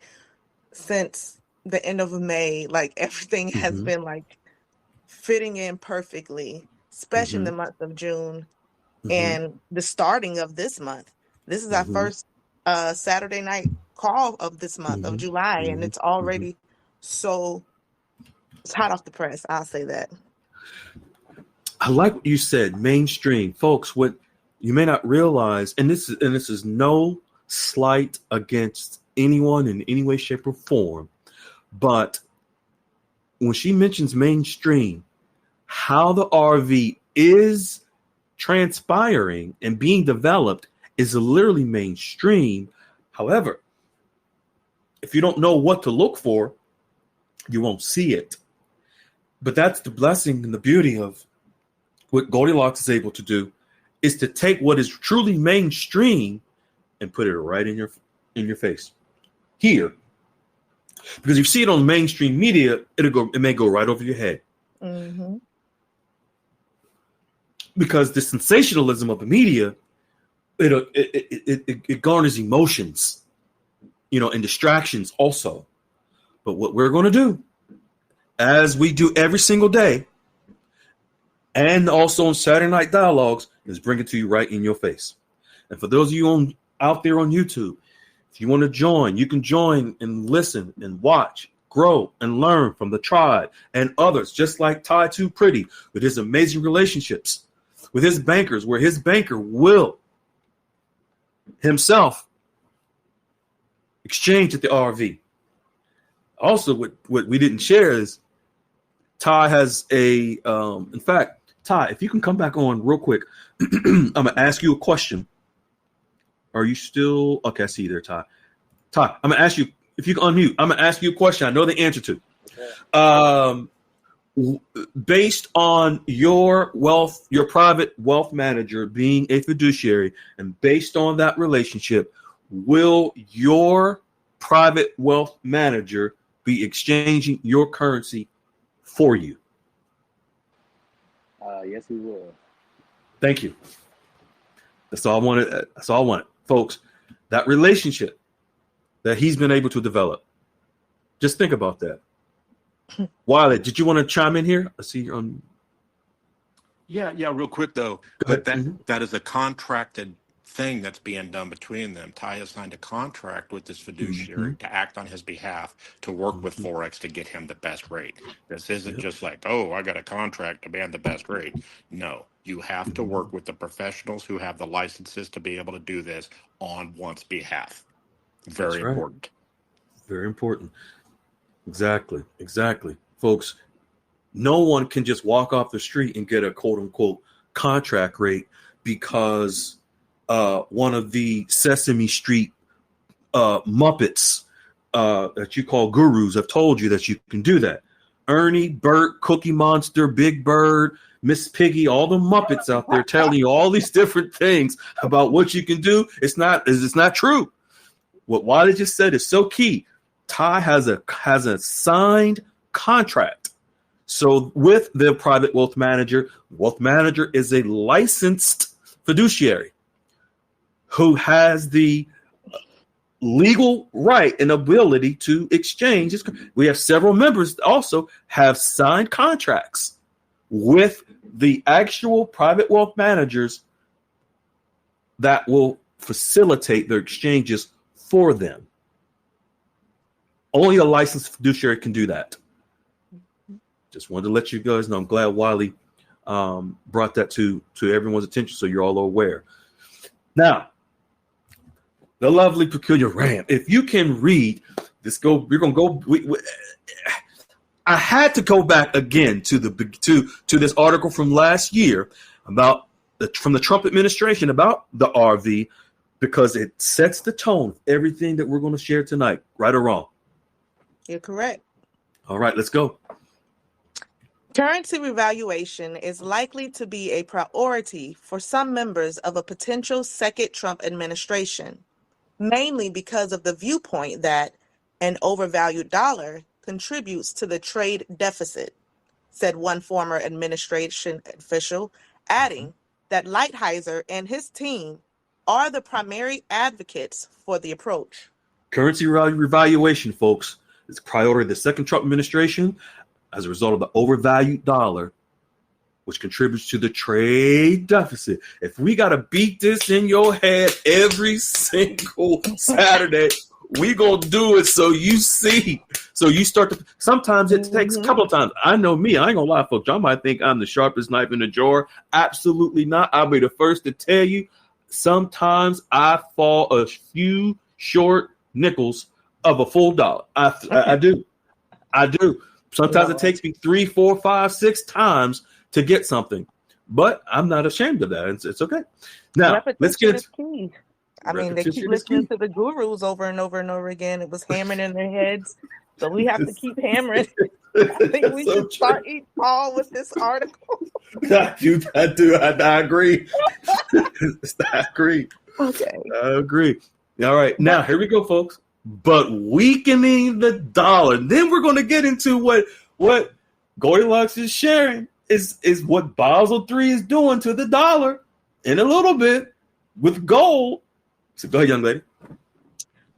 since the end of May, like everything has been like fitting in perfectly, especially in the month of June and the starting of this month. This is our first Saturday night call of this month of July, and it's already it's hot off the press. I'll say that. I like what you said, mainstream. Folks, what you may not realize, and this is no slight against anyone in any way, shape, or form, but when she mentions mainstream, how the RV is transpiring and being developed is literally mainstream. However, if you don't know what to look for, you won't see it. But that's the blessing and the beauty of what Goldilocks is able to do, is to take what is truly mainstream and put it right in your face here. Because if you see it on mainstream media, it may go right over your head. Mm-hmm. Because the sensationalism of the media, it garners emotions, and distractions also. But what we're going to do, as we do every single day, and also on Saturday Night Dialogues, is bring it to you right in your face. And for those of you out there on YouTube, if you want to join, you can join and listen and watch, grow, and learn from the tribe and others, just like Ty Too Pretty, with his amazing relationships with his bankers, where his banker will himself exchange at the RV. Also, what we didn't share is Ty has in fact, Ty, if you can come back on real quick, I'm going to ask you a question. Are you still? Okay, I see you there, Ty. Ty, I'm going to ask you, if you can unmute, I'm going to ask you a question I know the answer to. Based on your private wealth manager being a fiduciary, and based on that relationship, will your private wealth manager be exchanging your currency for you? Yes, he will. Thank you. That's all I wanted. Folks, that relationship that he's been able to develop. Just think about that. Wiley, did you want to chime in here? I see you're on. Yeah, real quick though. But that is a contracted thing that's being done between them. Ty has signed a contract with this fiduciary to act on his behalf, to work with Forex to get him the best rate. This isn't just like, oh, I got a contract to demand the best rate. No, you have to work with the professionals who have the licenses to be able to do this on one's behalf. Very important. Very important. Exactly. Folks, no one can just walk off the street and get a quote unquote contract rate because one of the Sesame Street Muppets that you call gurus have told you that you can do that. Ernie, Bert, Cookie Monster, Big Bird, Miss Piggy, all the Muppets out there telling you all these different things about what you can do. It's not true. What Wiley just said is so key. Ty has a signed contract. So with the private wealth manager is a licensed fiduciary who has the legal right and ability to exchange. We have several members that also have signed contracts with the actual private wealth managers that will facilitate their exchanges for them. Only a licensed fiduciary can do that. Just wanted to let you guys know. I'm glad Wiley brought that to everyone's attention, so you're all aware. Now, the lovely peculiar Ram. If you can read this, we're gonna go. I had to go back again to this article from last year about from the Trump administration about the RV, because it sets the tone of everything that we're going to share tonight, right or wrong. You're correct. All right, let's go. Currency revaluation is likely to be a priority for some members of a potential second Trump administration, mainly because of the viewpoint that an overvalued dollar contributes to the trade deficit, said one former administration official, adding that Lighthizer and his team are the primary advocates for the approach. Currency revaluation, folks, is a priority of the second Trump administration as a result of the overvalued dollar, which contributes to the trade deficit. If we got to beat this in your head every single Saturday, we going to do it so you see. So you start to, sometimes it takes a couple of times. I know me, I ain't going to lie, folks. Y'all might think I'm the sharpest knife in the drawer. Absolutely not. I'll be the first to tell you, sometimes I fall a few short nickels of a full dollar. I do. Sometimes it takes me 3, 4, 5, 6 times to get something, but I'm not ashamed of that. It's okay. Now let's get into key. I mean, they keep listening to the gurus over and over and over again. It was hammering in their heads, so we have to keep hammering. I think we should start each call with this article. I agree. I agree. Okay. I agree. All right. Now, here we go, folks. But weakening the dollar. Then we're going to get into what Goldilocks is sharing is what Basel III is doing to the dollar in a little bit with gold. So go ahead, young lady.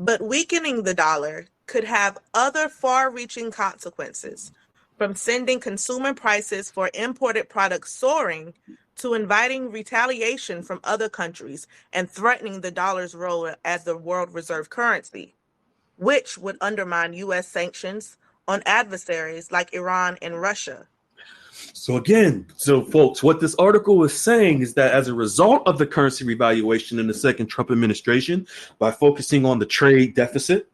But weakening the dollar could have other far-reaching consequences, from sending consumer prices for imported products soaring to inviting retaliation from other countries and threatening the dollar's role as the world reserve currency, which would undermine U.S. sanctions on adversaries like Iran and Russia. So folks, what this article is saying is that as a result of the currency revaluation in the second Trump administration, by focusing on the trade deficit,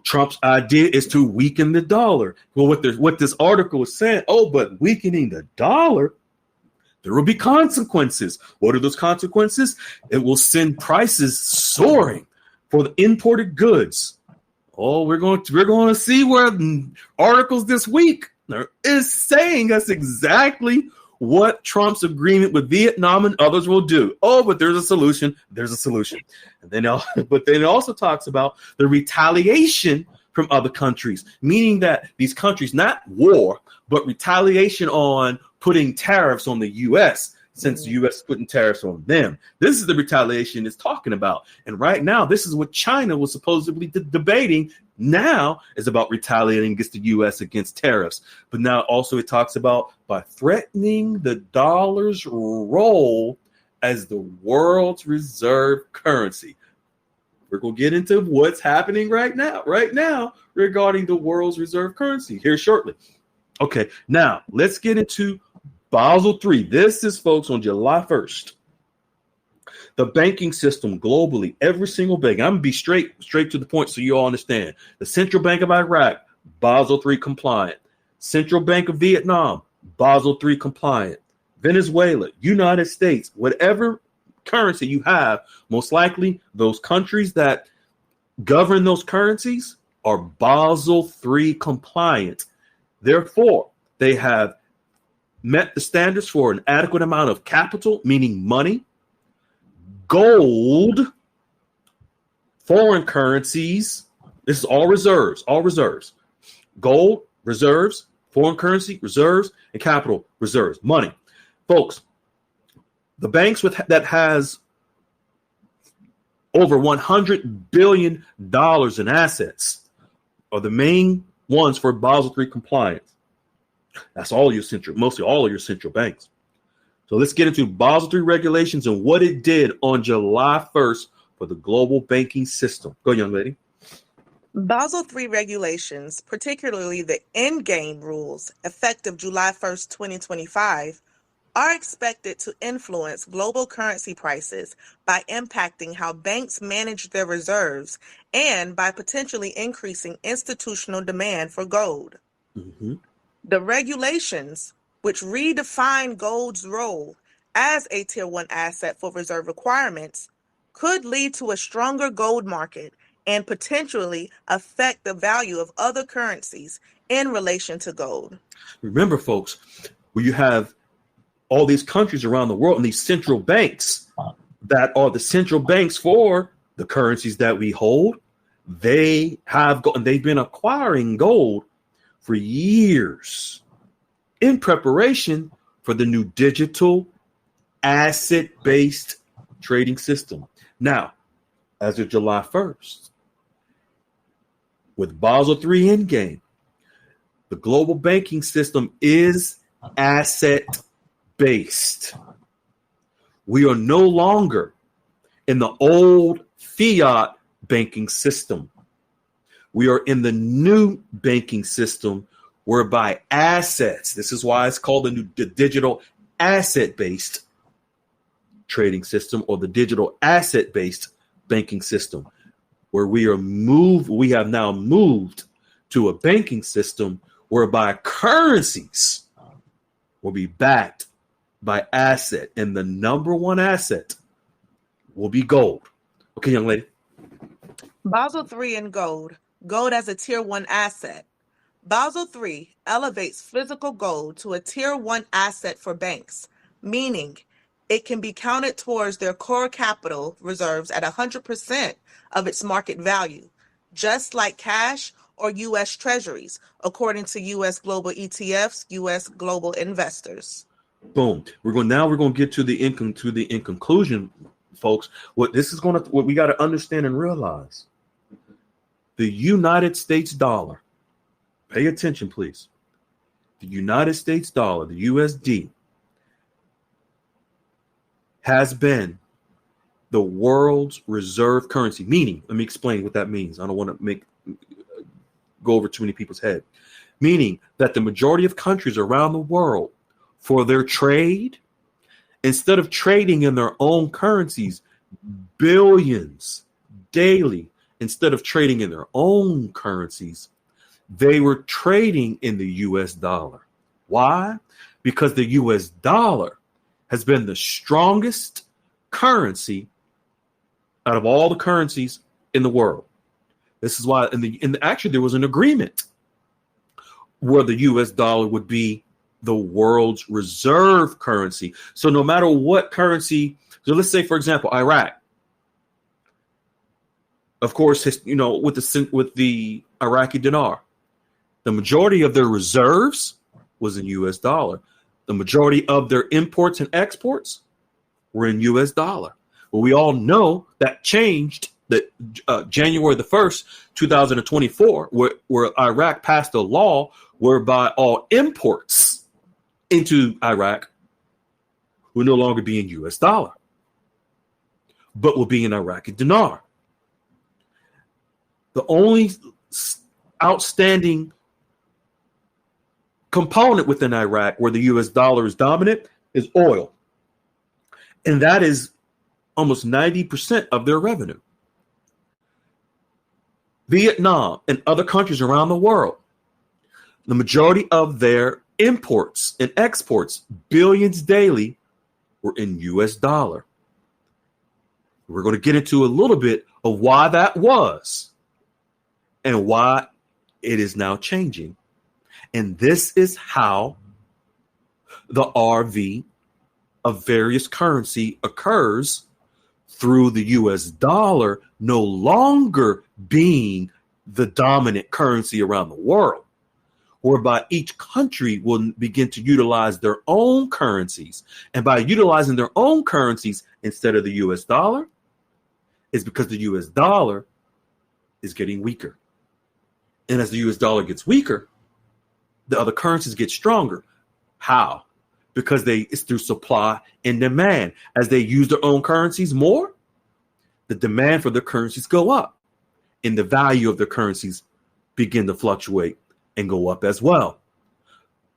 Trump's idea is to weaken the dollar. Well, what this article is saying, but weakening the dollar, there will be consequences. What are those consequences? It will send prices soaring for the imported goods. We're going to see where articles this week is saying that's exactly what Trump's agreement with Vietnam and others will do. But there's a solution. And then it also talks about the retaliation from other countries, meaning that these countries, not war, but retaliation on putting tariffs on the U.S., since the U.S. is putting tariffs on them. This is the retaliation it's talking about. And right now, this is what China was supposedly debating. Now is about retaliating against the U.S. against tariffs. But now also it talks about by threatening the dollar's role as the world's reserve currency. We're going to get into what's happening right now regarding the world's reserve currency here shortly. Okay, now let's get into Basel III. This is, folks, on July 1st. The banking system globally, every single bank. I'm going to be straight to the point so you all understand. The Central Bank of Iraq, Basel III compliant. Central Bank of Vietnam, Basel III compliant. Venezuela, United States, whatever currency you have, most likely those countries that govern those currencies are Basel III compliant. Therefore, they have met the standards for an adequate amount of capital, meaning money, gold, foreign currencies. This is all reserves, gold, reserves, foreign currency, reserves, and capital reserves, money. Folks, the banks that has over $100 billion in assets are the main ones for Basel III compliance. That's mostly all of your central banks. So let's get into Basel III regulations and what it did on July 1st for the global banking system. Go, young lady. Basel III regulations, particularly the endgame rules, effective July 1st, 2025, are expected to influence global currency prices by impacting how banks manage their reserves and by potentially increasing institutional demand for gold. Mm-hmm. The regulations, which redefine gold's role as a Tier 1 asset for reserve requirements, could lead to a stronger gold market and potentially affect the value of other currencies in relation to gold. Remember, folks, where you have all these countries around the world and these central banks that are the central banks for the currencies that we hold, they have and they've been acquiring gold for years in preparation for the new digital asset-based trading system. Now, as of July 1st, with Basel III Endgame, the global banking system is asset-based. We are no longer in the old fiat banking system. We are in the new banking system whereby assets, this is why it's called the digital asset-based trading system or the digital asset-based banking system, where we have now moved to a banking system whereby currencies will be backed by asset, and the number one asset will be gold. Okay, young lady. Basel III and gold. Gold as a Tier 1 asset. Basel III elevates physical gold to a Tier 1 asset for banks, meaning it can be counted towards their core capital reserves at 100% of its market value, just like cash or U.S. Treasuries, according to U.S. global ETFs, U.S. global investors. Boom. We're going to get to the in conclusion, folks. What we got to understand and realize: the United States dollar. Pay attention, please. The United States dollar, the USD, has been the world's reserve currency. Meaning, let me explain what that means. I don't want to go over too many people's head. Meaning that the majority of countries around the world, for their trade, instead of trading in their own currencies, billions daily, instead of trading in their own currencies, they were trading in the US dollar. Why? Because the US dollar has been the strongest currency out of all the currencies in the world. This is why actually there was an agreement where the US dollar would be the world's reserve currency. So no matter what currency, so let's say, for example, Iraq, of course, with the Iraqi dinar, the majority of their reserves was in US dollar. The majority of their imports and exports were in US dollar. Well, we all know that changed that January the 1st, 2024, where Iraq passed a law whereby all imports into Iraq will no longer be in US dollar, but will be in Iraqi dinar. The only outstanding component within Iraq where the US dollar is dominant is oil. And that is almost 90% of their revenue. Vietnam and other countries around the world, the majority of their imports and exports, billions daily, were in US dollar. We're going to get into a little bit of why that was and why it is now changing. And this is how the RV of various currency occurs through the US dollar no longer being the dominant currency around the world, whereby each country will begin to utilize their own currencies. And by utilizing their own currencies instead of the US dollar, is because the US dollar is getting weaker. And as the US dollar gets weaker, the other currencies get stronger. How? Because it's through supply and demand. As they use their own currencies more, the demand for their currencies go up. and the value of their currencies begin to fluctuate and go up as well.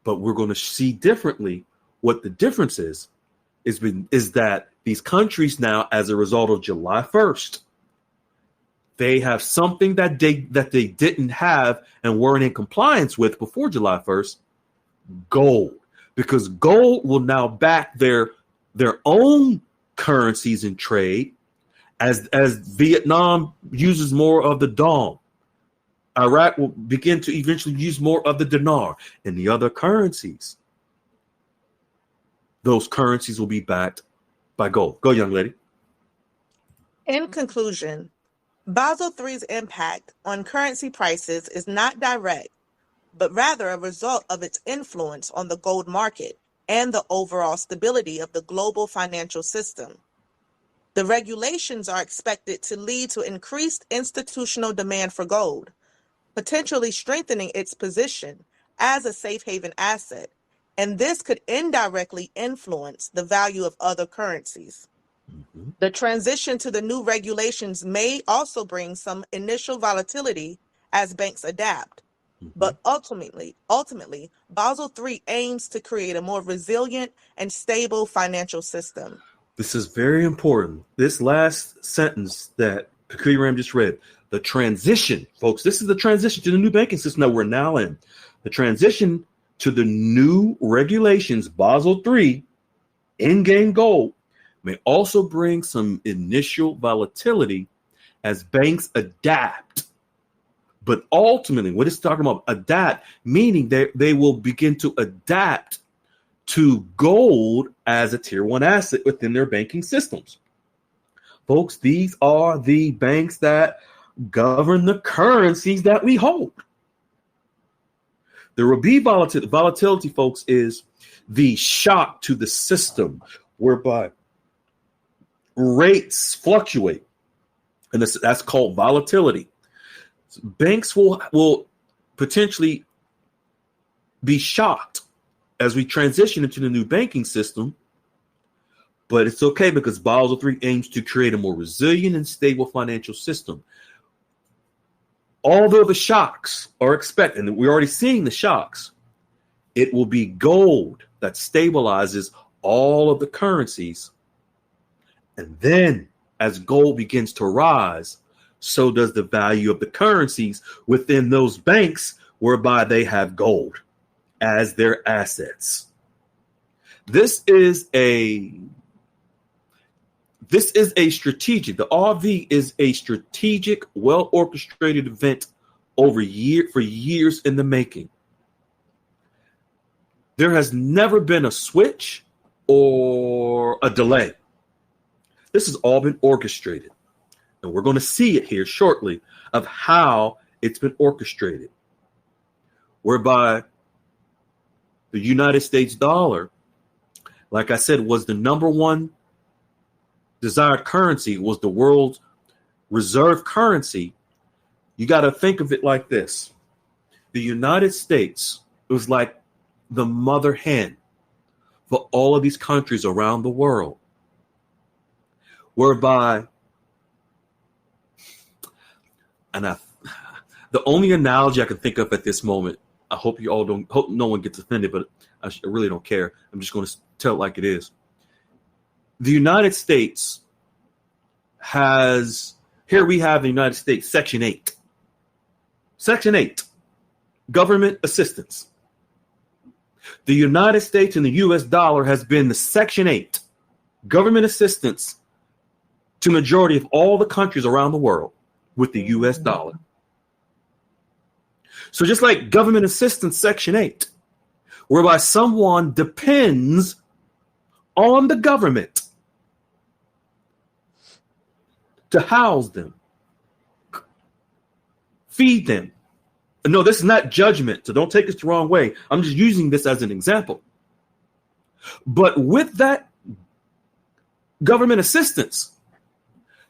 But we're going to see differently. What the difference is that these countries now, as a result of July 1st, they have something that they didn't have and weren't in compliance with before July 1st, gold. Because gold will now back their own currencies in trade as Vietnam uses more of the dong. Iraq will begin to eventually use more of the dinar and the other currencies. Those currencies will be backed by gold. Go, young lady. In conclusion, Basel III's impact on currency prices is not direct, but rather a result of its influence on the gold market and the overall stability of the global financial system. The regulations are expected to lead to increased institutional demand for gold, potentially strengthening its position as a safe haven asset, and this could indirectly influence the value of other currencies. Mm-hmm. The transition to the new regulations may also bring some initial volatility as banks adapt, but ultimately, Basel III aims to create a more resilient and stable financial system. This is very important. This last sentence that Pakui Ram just read, the transition, folks, this is the transition to the new banking system that we're now in. The transition to the new regulations, Basel III, in-game gold, may also bring some initial volatility as banks adapt. But ultimately, what it's talking about, adapt, meaning they will begin to adapt to gold as a tier one asset within their banking systems. Folks, these are the banks that govern the currencies that we hold. There will be volatility. Volatility, folks, is the shock to the system whereby rates fluctuate, and that's called volatility. So banks will potentially be shocked as we transition into the new banking system, but it's okay because Basel III aims to create a more resilient and stable financial system. Although the shocks are expected, and we're already seeing the shocks, it will be gold that stabilizes all of the currencies. And then as gold begins to rise, so does the value of the currencies within those banks whereby they have gold as their assets. This is a strategic, the RV is a strategic, well-orchestrated event for years in the making. There has never been a switch or a delay. This has all been orchestrated. And we're going to see it here shortly of how it's been orchestrated, whereby the United States dollar, like I said, was the number one desired currency, was the world's reserve currency. You got to think of it like this. The United States was like the mother hen for all of these countries around the world, whereby, the only analogy I can think of at this moment, I hope you all hope no one gets offended, but I really don't care. I'm just going to tell it like it is. The United States here we have the United States, Section 8. Section 8, government assistance. The United States and the U.S. dollar has been the Section 8, government assistance to majority of all the countries around the world with the U.S. dollar. So just like government assistance, Section 8, whereby someone depends on the government to house them, feed them. No, this is not judgment, so don't take this the wrong way. I'm just using this as an example. But with that government assistance,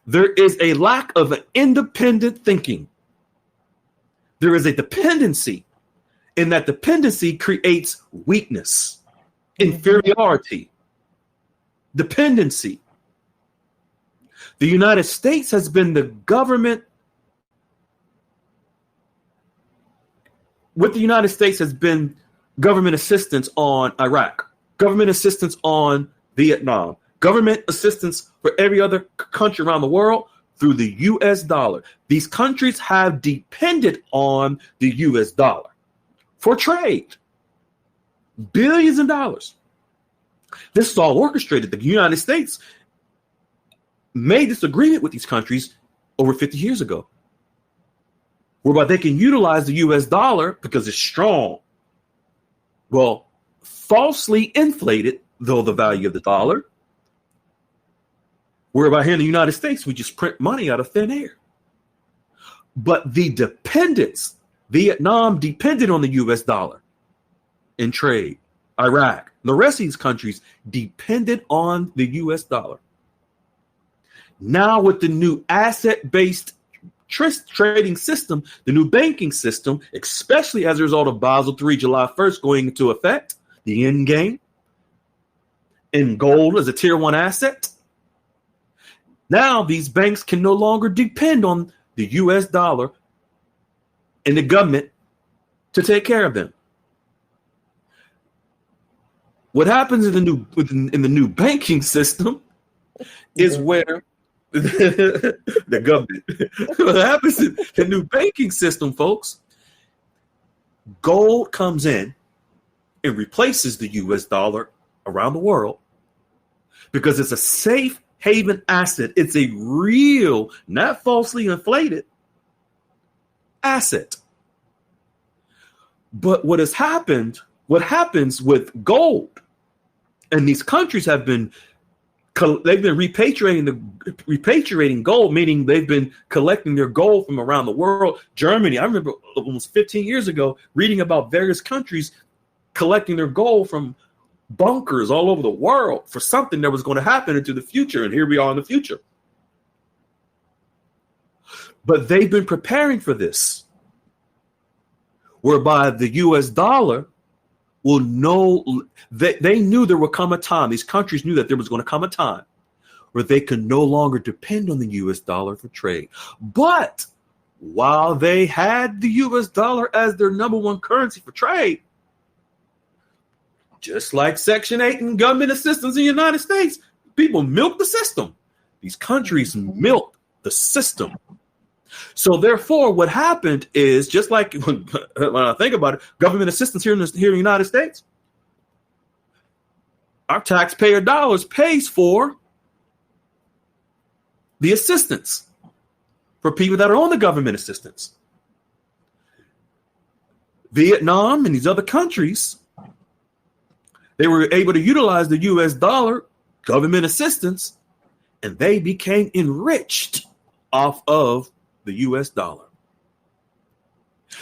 there is a lack of an independent thinking. There is a dependency, and that dependency creates weakness, inferiority, dependency. The United States has been the government with the United States has been government assistance on Iraq, government assistance on Vietnam, government assistance for every other country around the world through the US dollar. These countries have depended on the US dollar for trade. Billions of dollars. This is all orchestrated. The United States made this agreement with these countries over 50 years ago, whereby they can utilize the US dollar because it's strong. Well, falsely inflated, though, the value of the dollar, whereby here in the United States, we just print money out of thin air. But the dependence, Vietnam depended on the US dollar in trade. Iraq, the rest of these countries depended on the US dollar. Now with the new asset-based trading system, the new banking system, especially as a result of Basel III, July 1st going into effect, the end game, in gold as a tier one asset. Now these banks can no longer depend on the US dollar and the government to take care of them. What happens in the new banking system is where the government. What happens in the new banking system, folks? Gold comes in and replaces the US dollar around the world because it's a safe haven asset. It's a real, not falsely inflated asset. But what happens with gold, and these countries they've been repatriating gold, meaning they've been collecting their gold from around the world. Germany, I remember almost 15 years ago reading about various countries collecting their gold from bunkers all over the world for something that was going to happen into the future. And here we are in the future. But they've been preparing for this, whereby the US dollar will know they knew there would come a time. These countries knew that there was going to come a time where they could no longer depend on the US dollar for trade. But while they had the US dollar as their number one currency for trade, just like Section 8 and government assistance in the United States, people milk the system. These countries milk the system. So therefore, what happened is, just like when I think about it, government assistance here in the United States, our taxpayer dollars pays for the assistance for people that are on the government assistance. Vietnam and these other countries, they were able to utilize the US dollar government assistance, and they became enriched off of the US dollar.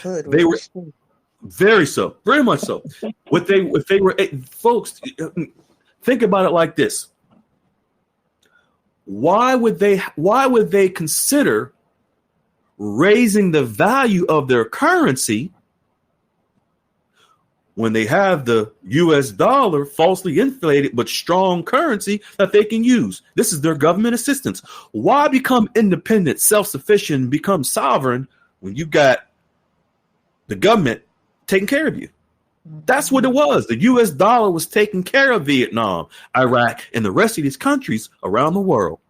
Good. They were very much so. If they were, folks, think about it like this. Why would they consider raising the value of their currency when they have the US dollar falsely inflated but strong currency that they can use? This is their government assistance. Why become independent, self-sufficient, become sovereign when you got the government taking care of you? That's what it was. The US dollar was taking care of Vietnam, Iraq, and the rest of these countries around the world.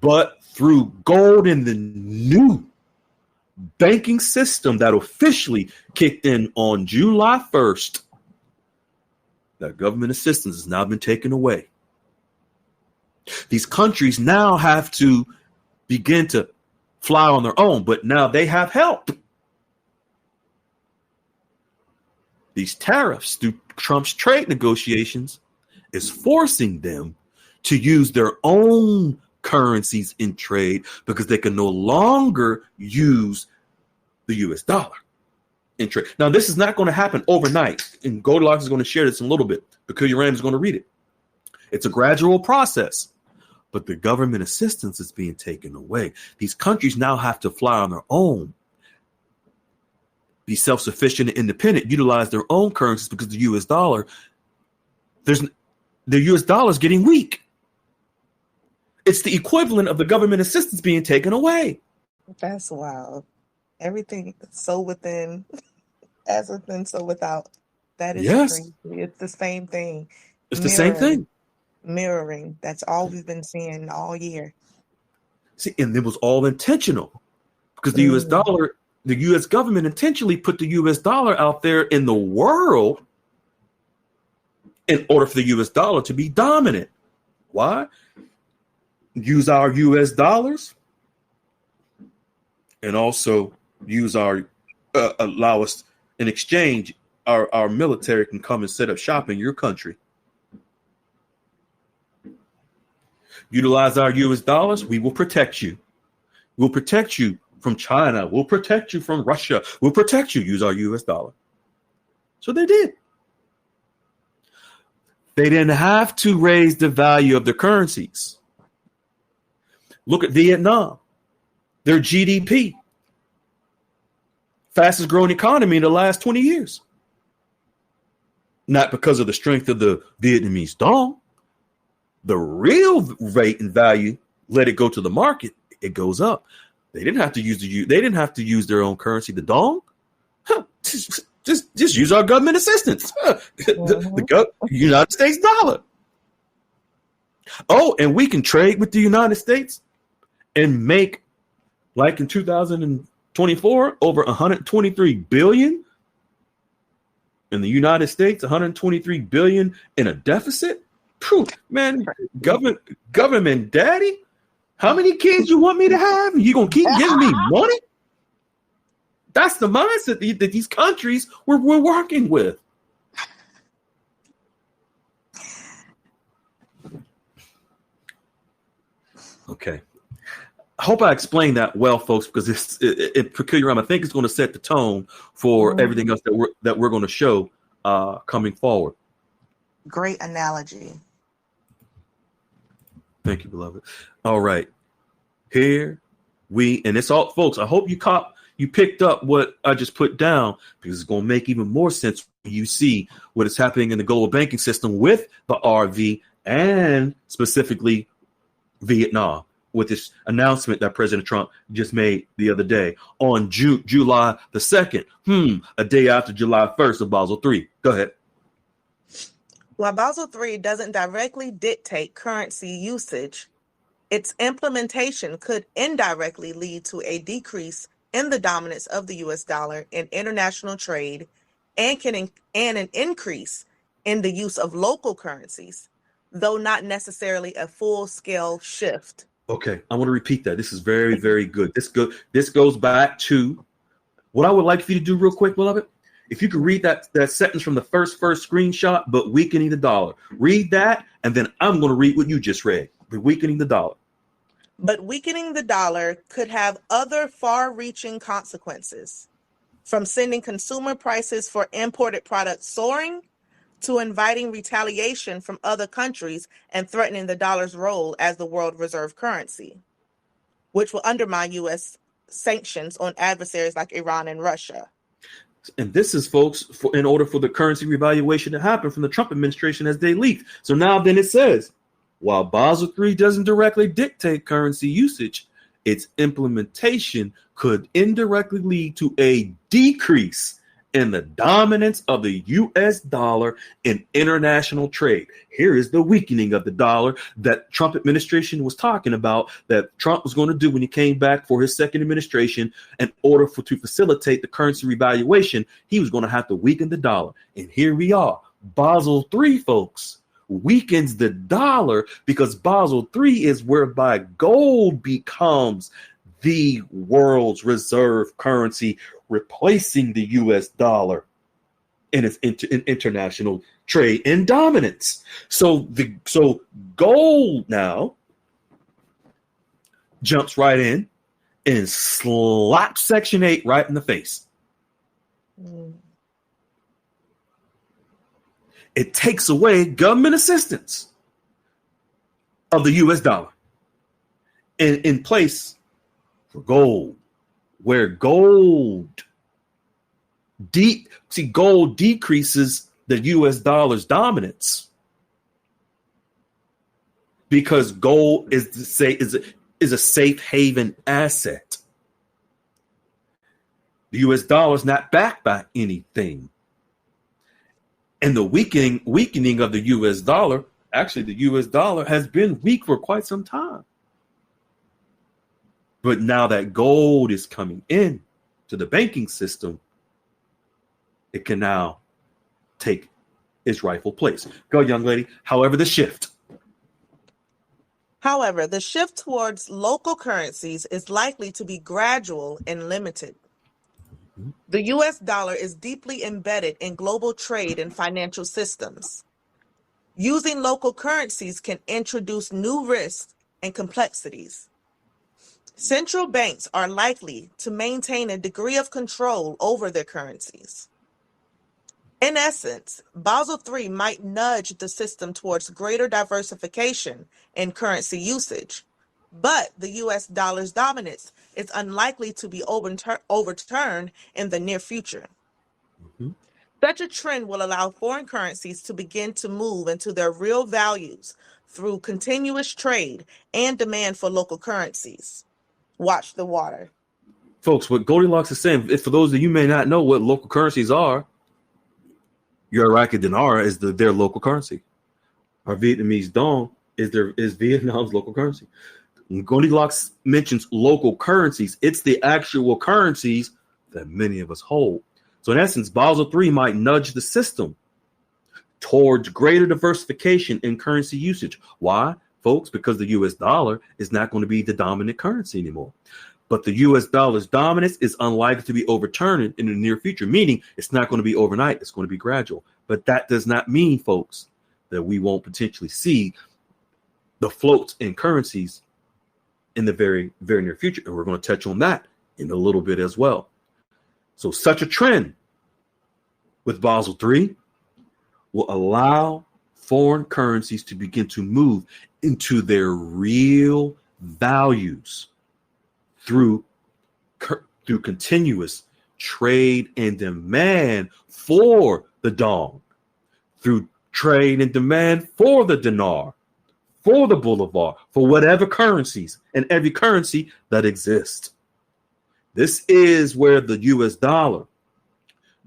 But through gold and the new banking system that officially kicked in on July 1st, that government assistance has now been taken away. These countries now have to begin to fly on their own, but now they have help. These tariffs through Trump's trade negotiations is forcing them to use their own currencies in trade because they can no longer use the US dollar in trade. Now, this is not going to happen overnight, and Goldilocks is going to share this in a little bit. Peculiar Ram is going to read it. It's a gradual process, but the government assistance is being taken away. These countries now have to fly on their own, be self-sufficient and independent, utilize their own currencies because the US dollar, the US dollar is getting weak. It's the equivalent of the government assistance being taken away. That's wild. Everything so within, as within, so without. That is Yes, crazy. It's the same thing. it's the same Mirroring, thing. mirroring. That's all we've been seeing all year. See, and it was all intentional because the U.S. Mm, dollar, the U.S. government intentionally put the U.S. dollar out there in the world in order for the U.S. dollar to be dominant. Why? Use our U.S. dollars and also use our allow us in exchange. Our military can come and set up shop in your country. Utilize our U.S. dollars. We will protect you. We'll protect you from China. We'll protect you from Russia. We'll protect you. Use our U.S. dollar. So they did. They didn't have to raise the value of their currencies. Look at Vietnam. Their GDP, fastest growing economy in the last 20 years. Not because of the strength of the Vietnamese dong. The real rate and value, let it go to the market, it goes up. They didn't have to use their own currency, the dong. Just use our government assistance. The United States dollar. Oh, and we can trade with the United States and make, like in 2024, over 123 billion in the United States, 123 billion in a deficit. Phew, man, government daddy, how many kids you want me to have? You gonna keep giving me money? That's the mindset that these countries we're working with. Okay. I hope I explained that well, folks, because it peculiar. I think it's going to set the tone for everything else that we're going to show coming forward. Great analogy. Thank you, beloved. All right, and it's all, folks. I hope you picked up what I just put down, because it's going to make even more sense when you see what is happening in the global banking system with the RV and specifically Vietnam, with this announcement that President Trump just made the other day on July the 2nd, a day after July 1st of Basel III. Go ahead. While Basel III doesn't directly dictate currency usage, its implementation could indirectly lead to a decrease in the dominance of the U.S. dollar in international trade and an increase in the use of local currencies, though not necessarily a full-scale shift. Okay, I want to repeat that. This is very, very good. This goes back to what I would like for you to do real quick, beloved. If you could read that sentence from the first screenshot, but weakening the dollar. Read that, and then I'm going to read what you just read. Weakening the dollar. But weakening the dollar could have other far-reaching consequences, from sending consumer prices for imported products soaring to inviting retaliation from other countries and threatening the dollar's role as the world reserve currency, which will undermine U.S. sanctions on adversaries like Iran and Russia. And this is, folks, in order for the currency revaluation to happen from the Trump administration as they leaked. So now then it says, while Basel III doesn't directly dictate currency usage, its implementation could indirectly lead to a decrease in the dominance of the U.S. dollar in international trade. Here is the weakening of the dollar that Trump administration was talking about, that Trump was going to do when he came back for his second administration. In order to facilitate the currency revaluation, he was going to have to weaken the dollar. And here we are. Basel III, folks, weakens the dollar because Basel III is whereby gold becomes the world's reserve currency, replacing the U.S. dollar in its in international trade and dominance. So gold now jumps right in and slaps Section 8 right in the face. It takes away government assistance of the U.S. dollar in place for gold, where gold decreases the U.S. dollar's dominance because gold is a safe haven asset. The US dollar is not backed by anything. And the weakening of the US dollar, actually, the US dollar has been weak for quite some time. But now that gold is coming in to the banking system, it can now take its rightful place. Go, young lady. However, the shift towards local currencies is likely to be gradual and limited. The US dollar is deeply embedded in global trade and financial systems. Using local currencies can introduce new risks and complexities. Central banks are likely to maintain a degree of control over their currencies. In essence, Basel III might nudge the system towards greater diversification in currency usage, but the US dollar's dominance is unlikely to be overturned in the near future. Such a trend will allow foreign currencies to begin to move into their real values through continuous trade and demand for local currencies. Watch the water. folks, what Goldilocks is saying, if for those of you may not know what local currencies are, your Iraqi dinar is their local currency. Our Vietnamese dong is Vietnam's local currency. When Goldilocks mentions local currencies, it's the actual currencies that many of us hold. So in essence, Basel III might nudge the system towards greater diversification in currency usage. Why, folks? Because the US dollar is not going to be the dominant currency anymore. But the US dollar's dominance is unlikely to be overturned in the near future, meaning it's not going to be overnight. It's going to be gradual. But that does not mean, folks, that we won't potentially see the floats in currencies in the very, very near future. And we're going to touch on that in a little bit as well. So such a trend with Basel III will allow foreign currencies to begin to move into their real values through continuous trade and demand for the dong, through trade and demand for the dinar, for the bolivar, for whatever currencies and every currency that exists. This is where the US dollar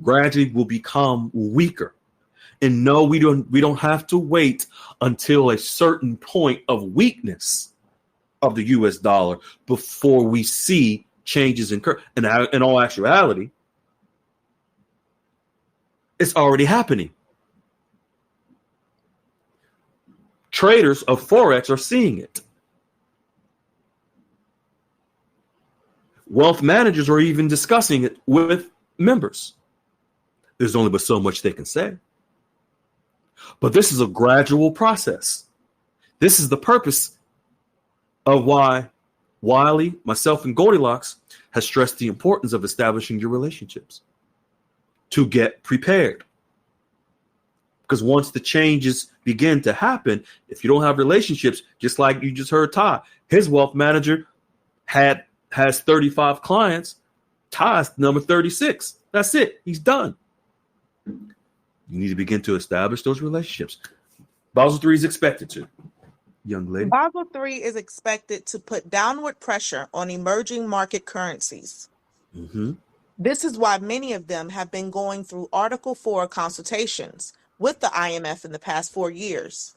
gradually will become weaker. And no, we don't have to wait until a certain point of weakness of the US dollar before we see changes in all actuality, it's already happening. Traders of Forex are seeing it. Wealth managers are even discussing it with members. There's only but so much they can say. But this is a gradual process. This is the purpose of why Wiley, myself, and Goldilocks has stressed the importance of establishing your relationships to get prepared. Because once the changes begin to happen, if you don't have relationships, just like you just heard Ty, his wealth manager has 35 clients. Ty's number 36. That's it. He's done. You need to begin to establish those relationships. Basel III is expected to. Young lady. Basel III is expected to put downward pressure on emerging market currencies. Mm-hmm. This is why many of them have been going through Article 4 consultations with the IMF in the past 4 years,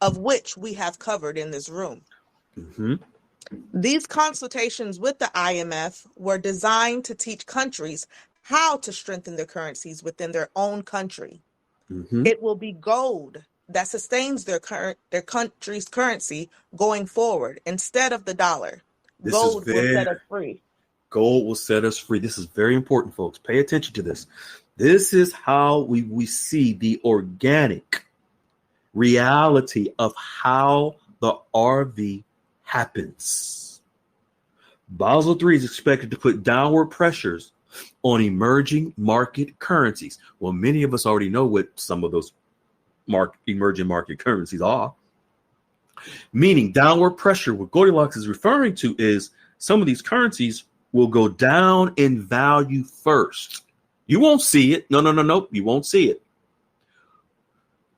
of which we have covered in this room. Mm-hmm. These consultations with the IMF were designed to teach countries how to strengthen their currencies within their own country. Mm-hmm. It will be gold that sustains their country's currency going forward instead of the dollar. Gold will set us free. Gold will set us free. This is very important, folks. Pay attention to this. This is how we see the organic reality of how the RV happens. Basel III is expected to put downward pressures on emerging market currencies. Well, many of us already know what some of those emerging market currencies are. Meaning downward pressure, what Goldilocks is referring to is some of these currencies will go down in value first. You won't see it. No. You won't see it.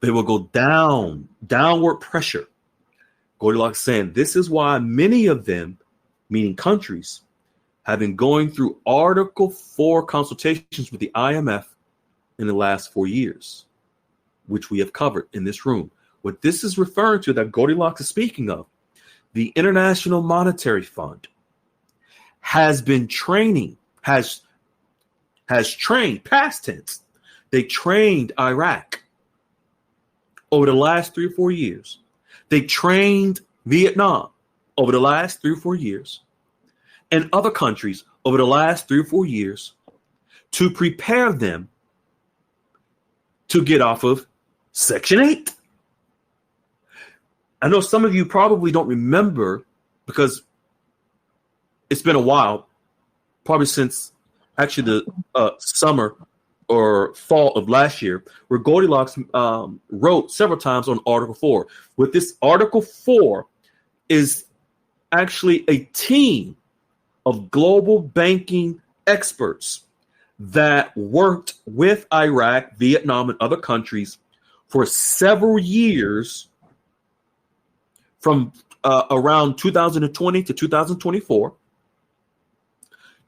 They will go downward pressure. Goldilocks saying this is why many of them, meaning countries, have been going through Article 4 consultations with the IMF in the last 4 years, which we have covered in this room. What this is referring to, that Goldilocks is speaking of, the International Monetary Fund has been training, has trained, past tense, they trained Iraq over the last 3 or 4 years. They trained Vietnam over the last 3 or 4 years, and other countries over the last 3 or 4 years to prepare them to get off of Section 8. I know some of you probably don't remember because it's been a while, probably since actually the summer or fall of last year, where Goldilocks wrote several times on Article 4. With this Article 4 is actually a team of global banking experts that worked with Iraq, Vietnam, and other countries for several years from around 2020 to 2024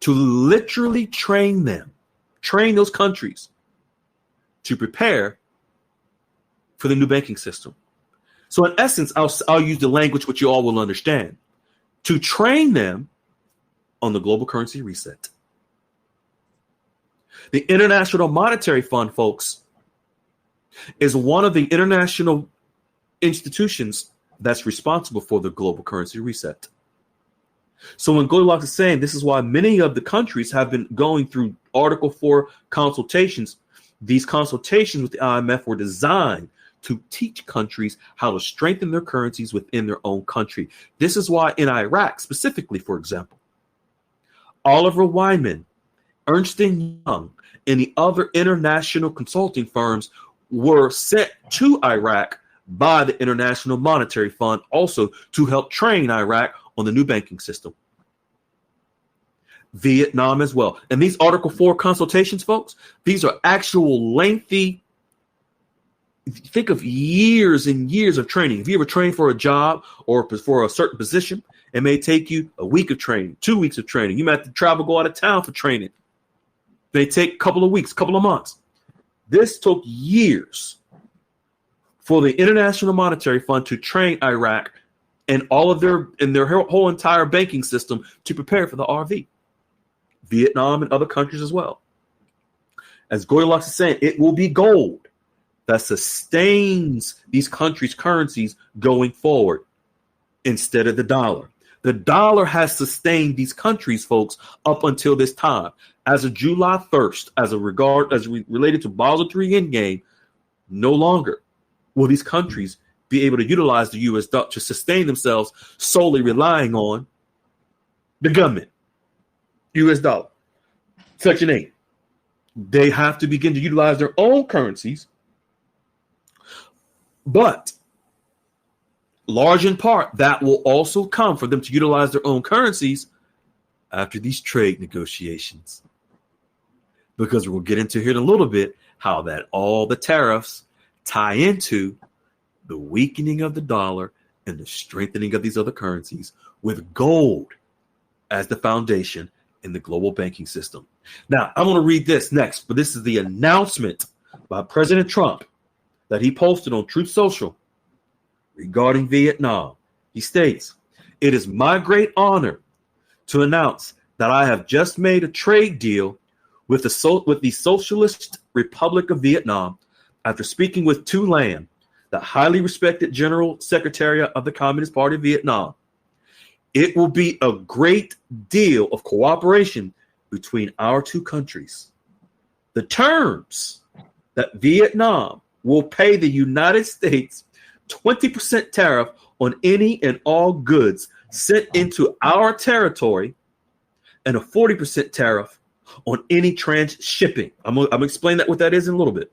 to literally train those countries to prepare for the new banking system. So in essence, I'll use the language which you all will understand, to train them on the global currency reset. The International Monetary Fund, folks, is one of the international institutions that's responsible for the global currency reset. So when Goldilocks is saying this is why many of the countries have been going through Article 4 consultations, these consultations with the IMF were designed to teach countries how to strengthen their currencies within their own country. This is why in Iraq specifically, for example, Oliver Wyman, Ernst & Young, and the other international consulting firms were sent to Iraq by the International Monetary Fund also to help train Iraq on the new banking system. Vietnam as well. And these Article 4 consultations, folks, these are actual lengthy, think of years and years of training. If you ever train for a job or for a certain position, it may take you a week of training, 2 weeks of training. You might have to travel, go out of town for training. It may take a couple of weeks, couple of months. This took years for the International Monetary Fund to train Iraq and all of their whole entire banking system to prepare for the RV. Vietnam and other countries as well. As Goldilocks is saying, it will be gold that sustains these countries' currencies going forward instead of the dollar. The dollar has sustained these countries, folks, up until this time. As of July 1st, as related to Basel III Endgame, no longer will these countries be able to utilize the U.S. dollar to sustain themselves solely relying on the government, U.S. dollar, Section 8. They have to begin to utilize their own currencies, but large in part, that will also come for them to utilize their own currencies after these trade negotiations. Because we'll get into here in a little bit how that all the tariffs tie into the weakening of the dollar and the strengthening of these other currencies with gold as the foundation in the global banking system. Now, I'm going to read this next, but this is the announcement by President Trump that he posted on Truth Social regarding Vietnam. He states, "It is my great honor to announce that I have just made a trade deal with the Socialist Republic of Vietnam after speaking with Tu Lam, the highly respected General Secretary of the Communist Party of Vietnam. It will be a great deal of cooperation between our two countries. The terms that Vietnam will pay the United States 20% tariff on any and all goods sent into our territory and a 40% tariff on any transshipping." I'm going to explain what that is in a little bit.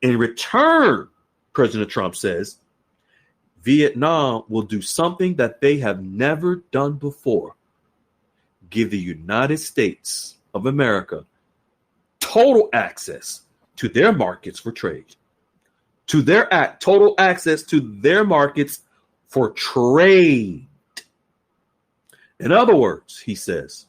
In return, President Trump says, Vietnam will do something that they have never done before. Give the United States of America total access to their markets for trade. Total access to their markets for trade. In other words, he says,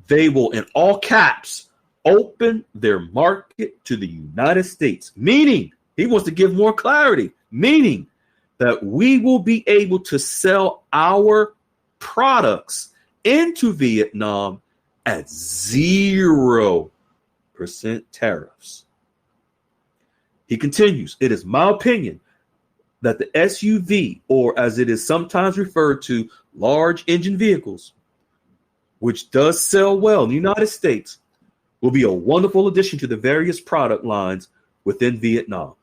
they will, in all caps, open their market to the United States, meaning he wants to give more clarity, meaning that we will be able to sell our products into Vietnam at 0% tariffs. He continues, it is my opinion that the SUV, or as it is sometimes referred to, large engine vehicles, which does sell well in the United States, will be a wonderful addition to the various product lines within Vietnam.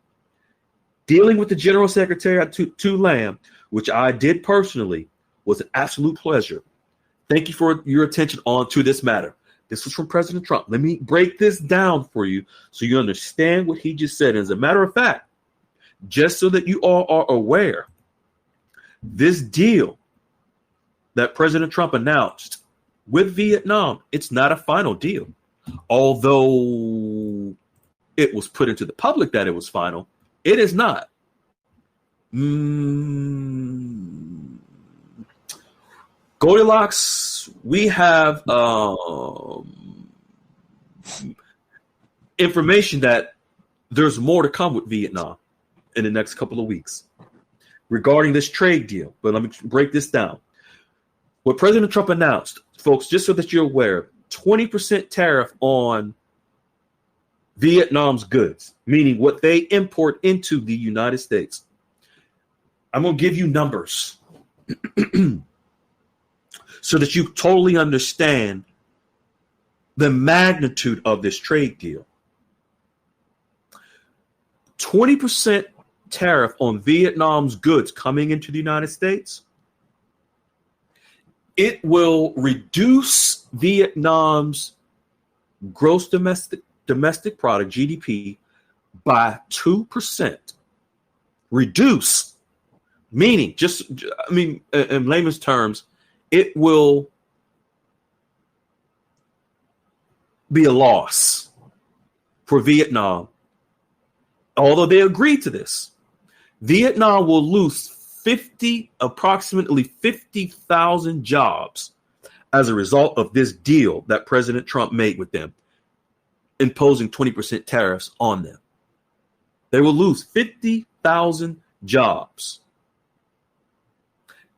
Dealing with the General Secretary Tu Lam, which I did personally, was an absolute pleasure. Thank you for your attention on to this matter. This was from President Trump. Let me break this down for you so you understand what he just said. As a matter of fact, just so that you all are aware, this deal that President Trump announced with Vietnam, it's not a final deal. Although it was put into the public that it was final, it is not. Goldilocks, we have information that there's more to come with Vietnam in the next couple of weeks regarding this trade deal. But let me break this down. What President Trump announced, folks, just so that you're aware, 20% tariff on Vietnam's goods, meaning what they import into the United States. I'm going to give you numbers so that you totally understand the magnitude of this trade deal. 20% tariff on Vietnam's goods coming into the United States. It will reduce Vietnam's gross domestic product, GDP, by 2%. Reduce, meaning, in layman's terms, it will be a loss for Vietnam. Although they agreed to this, Vietnam will lose approximately 50,000 jobs as a result of this deal that President Trump made with them, imposing 20% tariffs on them. They will lose 50,000 jobs.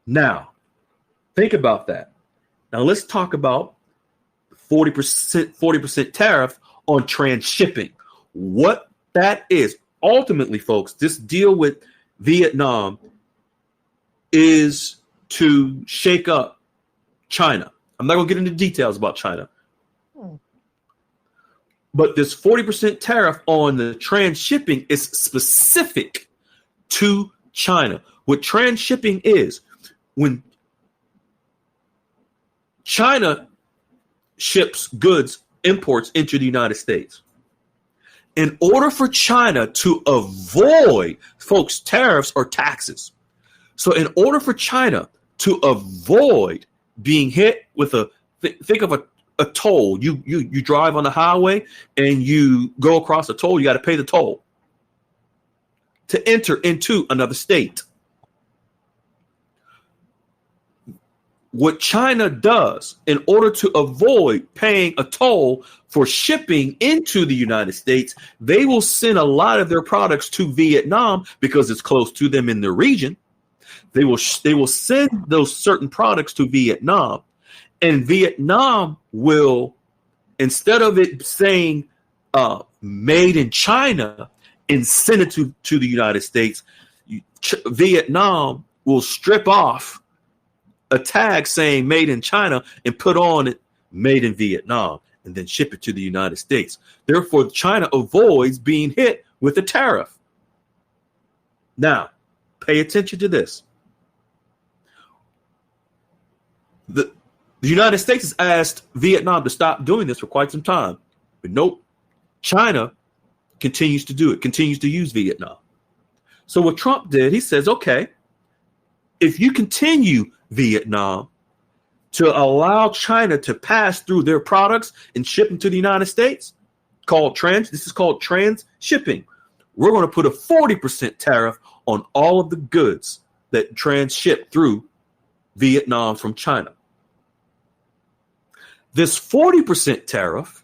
Now, think about that. Now let's talk about 40% tariff on transshipping. What that is. Ultimately, folks, this deal with Vietnam is to shake up China. I'm not going to get into details about China. But this 40% tariff on the transshipping is specific to China. What transshipping is, when China ships goods, imports into the United States, in order for China to avoid, folks, tariffs or taxes. So in order for China to avoid being hit with think of a toll. You drive on the highway and you go across the toll, you got to pay the toll to enter into another state. What China does in order to avoid paying a toll for shipping into the United States, they will send a lot of their products to Vietnam because it's close to them in their region. They will send those certain products to Vietnam, and Vietnam will, instead of it saying made in China and send it to the United States, Vietnam will strip off a tag saying made in China and put on it made in Vietnam and then ship it to the United States. Therefore, China avoids being hit with a tariff. Now, pay attention to this. The United States has asked Vietnam to stop doing this for quite some time. But nope, China continues to do it, continues to use Vietnam. So what Trump did, he says, okay, if you continue Vietnam to allow China to pass through their products and ship them to the United States, this is called transshipping. We're going to put a 40% tariff on all of the goods that transship through Vietnam from China. This 40% tariff,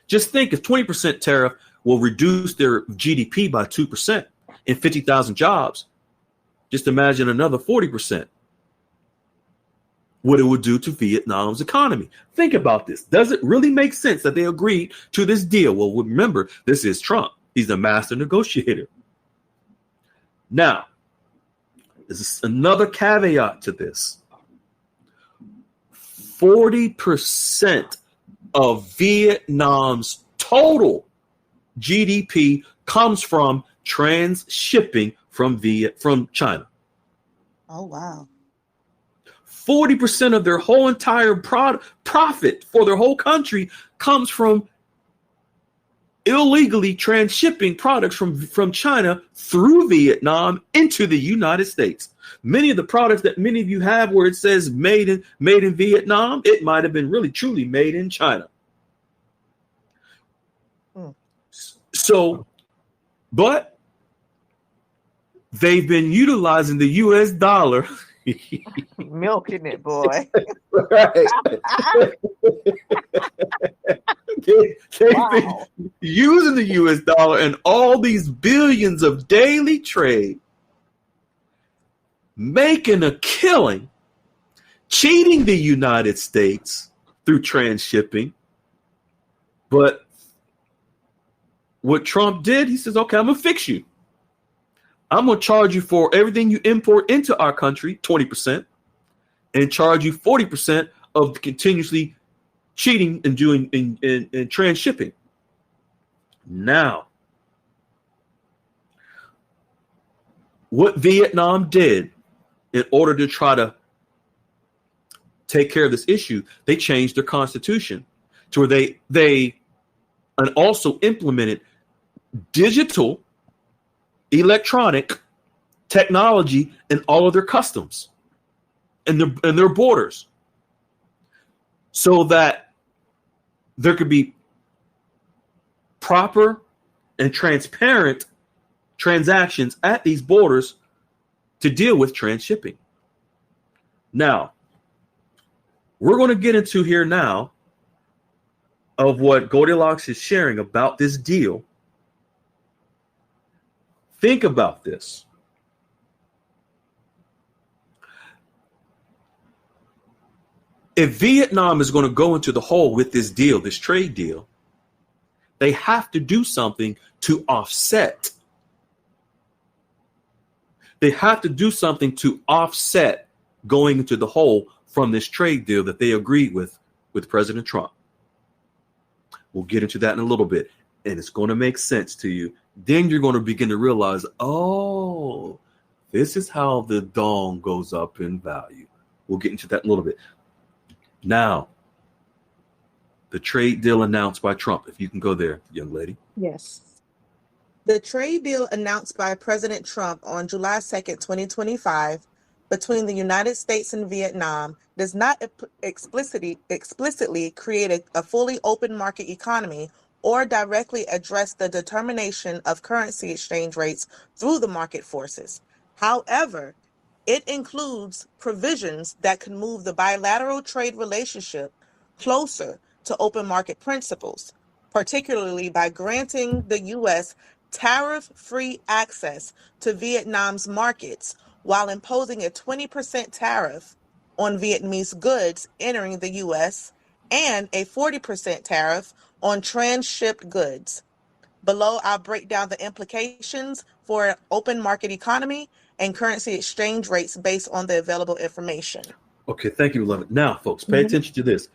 just think if 20% tariff will reduce their GDP by 2% and 50,000 jobs, just imagine another 40%. What it would do to Vietnam's economy. Think about this. Does it really make sense that they agreed to this deal? Well, remember, this is Trump. He's the master negotiator. Now, there's another caveat to this. 40% of Vietnam's total GDP comes from transshipping from China. Oh, wow. 40% of their whole entire profit for their whole country comes from illegally transshipping products from China through Vietnam into the United States. Many of the products that many of you have where it says made in Vietnam, it might have been really truly made in China. So, but they've been utilizing the US dollar. Milking it, boy. Right. They've been using the US dollar and all these billions of daily trade, making a killing, cheating the United States through transshipping. But what Trump did, he says, okay, I'm going to fix you. I'm going to charge you for everything you import into our country, 20%, and charge you 40% of continuously cheating and doing in transshipping. Now, what Vietnam did in order to try to take care of this issue, they changed their constitution to where they and also implemented digital electronic technology in all of their customs and their borders, so that there could be proper and transparent transactions at these borders to deal with transshipping. Now, we're going to get into here now of what Goldilocks is sharing about this deal. Think about this. If Vietnam is going to go into the hole with this deal, this trade deal, they have to do something to offset. They have to do something to offset going into the hole from this trade deal that they agreed with President Trump. We'll get into that in a little bit, and it's going to make sense to you. Then you're going to begin to realize, oh, this is how the dong goes up in value. We'll get into that in a little bit. Now, the trade deal announced by Trump. If you can go there, young lady. Yes. The trade deal announced by President Trump on July 2nd, 2025, between the United States and Vietnam does not explicitly create a fully open market economy or directly address the determination of currency exchange rates through the market forces. However, it includes provisions that can move the bilateral trade relationship closer to open market principles, particularly by granting the U.S. tariff-free access to Vietnam's markets while imposing a 20% tariff on Vietnamese goods entering the U.S. and a 40% tariff on transshipped goods. Below, I'll break down the implications for an open market economy and currency exchange rates based on the available information. Okay, thank you, beloved. Now, folks, pay attention to this.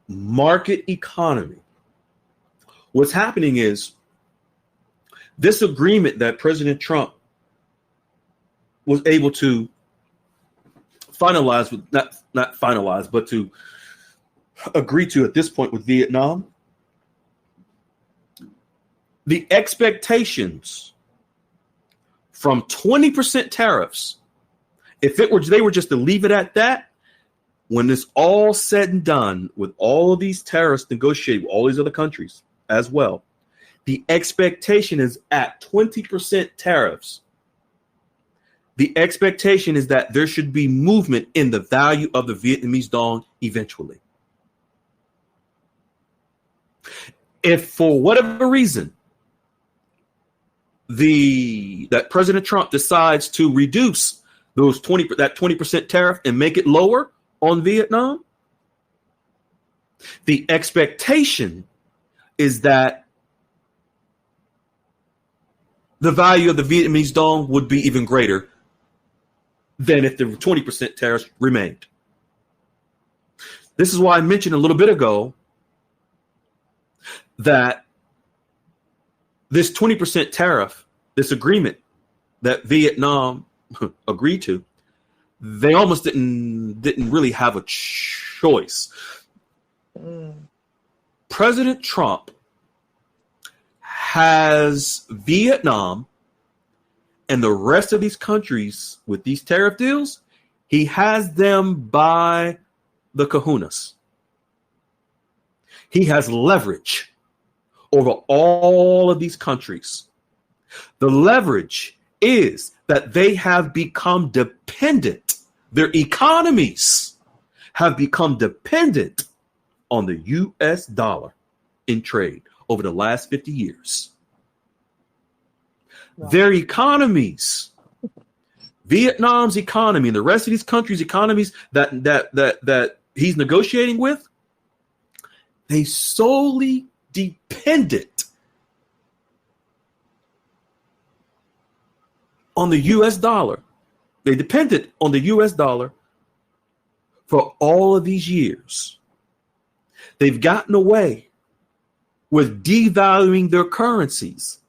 Market economy. What's happening is this agreement that President Trump was able to finalize with, not finalize, but to agree to at this point with Vietnam, the expectations from 20% tariffs, if they were just to leave it at that, when it's all said and done with all of these tariffs negotiated with all these other countries as well, the expectation is at 20% tariffs The expectation is that there should be movement in the value of the Vietnamese dong eventually. If for whatever reason that President Trump decides to reduce that 20% tariff and make it lower on Vietnam, the expectation is that the value of the Vietnamese dong would be even greater than if the 20% tariffs remained. This is why I mentioned a little bit ago that this 20% tariff, this agreement that Vietnam agreed to, they almost didn't really have a choice. President Trump has Vietnam and the rest of these countries with these tariff deals, he has them by the kahunas. He has leverage over all of these countries. The leverage is that they have become dependent. Their economies have become dependent on the US dollar in trade over the last 50 years. Wow. Their economies, Vietnam's economy and the rest of these countries' economies that he's negotiating with, they solely dependent on the US dollar. They depended on the US dollar for all of these years. They've gotten away with devaluing their currencies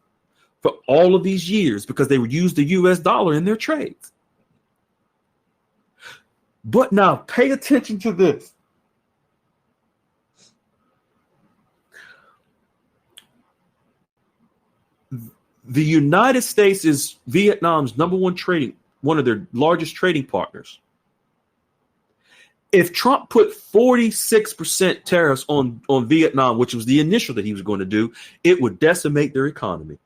for all of these years because they would use the US dollar in their trades. But now pay attention to this. The United States is Vietnam's one of their largest trading partners. If Trump put 46% tariffs on Vietnam, which was the initial that he was going to do, it would decimate their economy.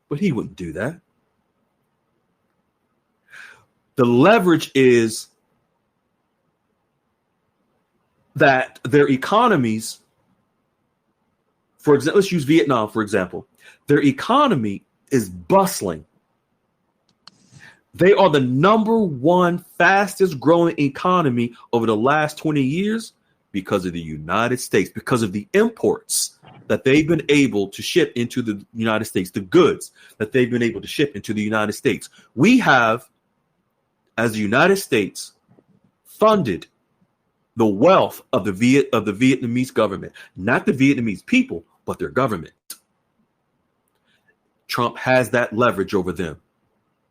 But he wouldn't do that. The leverage is that their economies, for example, let's use Vietnam, for example. Their economy is bustling. They are the number one fastest growing economy over the last 20 years because of the United States, because of the imports that they've been able to ship into the United States, the goods that they've been able to ship into the United States. We have, as the United States, funded the wealth of the Vietnamese government, not the Vietnamese people, but their government. Trump has that leverage over them,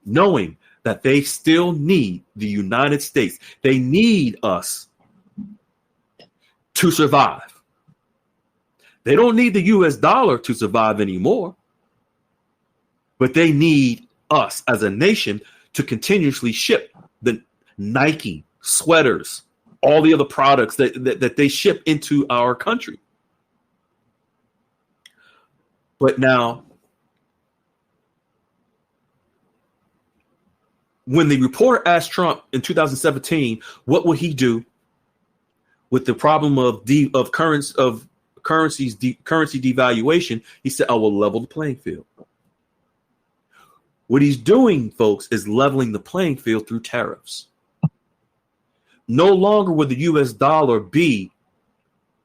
knowing that they still need the United States. They need us to survive. They don't need the US dollar to survive anymore, but they need us as a nation to continuously ship the Nike, sweaters, all the other products that they ship into our country. But now, when the reporter asked Trump in 2017, what will he do with the problem of currency devaluation? He said, I will level the playing field. What he's doing, folks, is leveling the playing field through tariffs. No longer will the US dollar be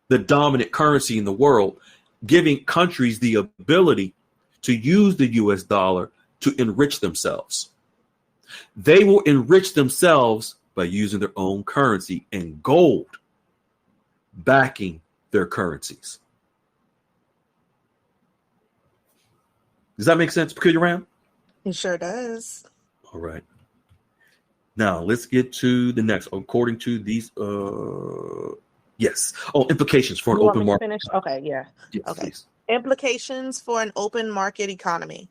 the dominant currency in the world, giving countries the ability to use the US dollar to enrich themselves. They will enrich themselves by using their own currency and gold backing their currencies. Does that make sense, Peculiar Ram? It sure does. All right. Now let's get to the next. According to these, yes. Oh, implications for an open market. Finish? Okay, yeah. Yes, okay. Please. Implications for an open market economy.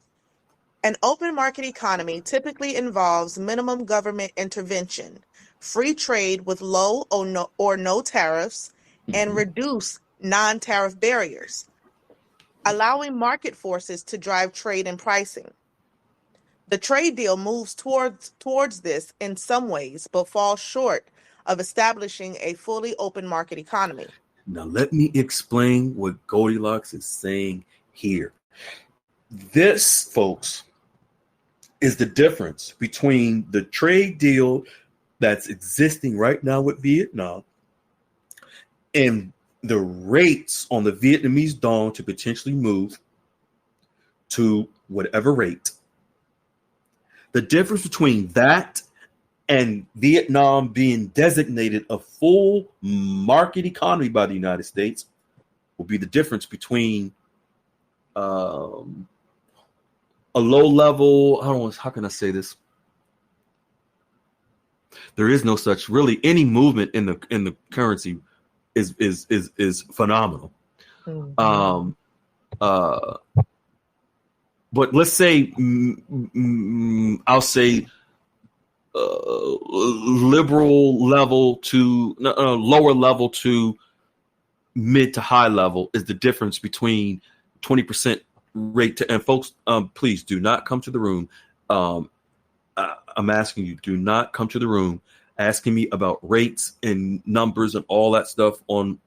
An open market economy typically involves minimum government intervention, free trade with low or no tariffs, and reduce non-tariff barriers, allowing market forces to drive trade and pricing. The trade deal moves towards this in some ways, but falls short of establishing a fully open market economy. Now, let me explain what Goldilocks is saying here. This, folks, is the difference between the trade deal that's existing right now with Vietnam and the rates on the Vietnamese dong to potentially move to whatever rate. The difference between that and Vietnam being designated a full market economy by the United States will be the difference between a low level. How can I say this? There is no such really any movement in the currency is phenomenal. Mm-hmm. But let's say I'll say liberal level to lower level to mid to high level is the difference between 20% rate to, and folks, please do not come to the room. I'm asking you, do not come to the room asking me about rates and numbers and all that stuff on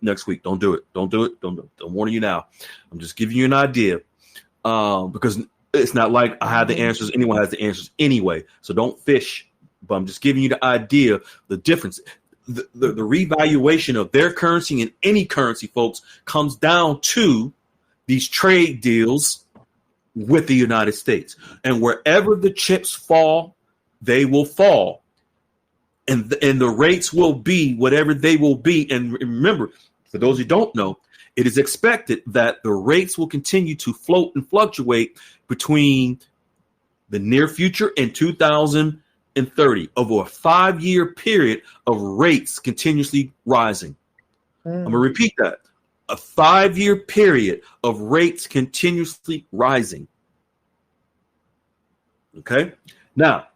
next week. Don't do it. Don't do it. I'm warning you now. I'm just giving you an idea because it's not like I have the answers. Anyone has the answers anyway. So don't fish. But I'm just giving you the idea, the difference. The revaluation of their currency and any currency, folks, comes down to these trade deals with the United States. And wherever the chips fall, they will fall. And the rates will be whatever they will be. And remember, for those who don't know, it is expected that the rates will continue to float and fluctuate between the near future and 2030 over a 5-year period of rates continuously rising. I'm going to repeat that. A 5-year period of rates continuously rising. Okay. Now,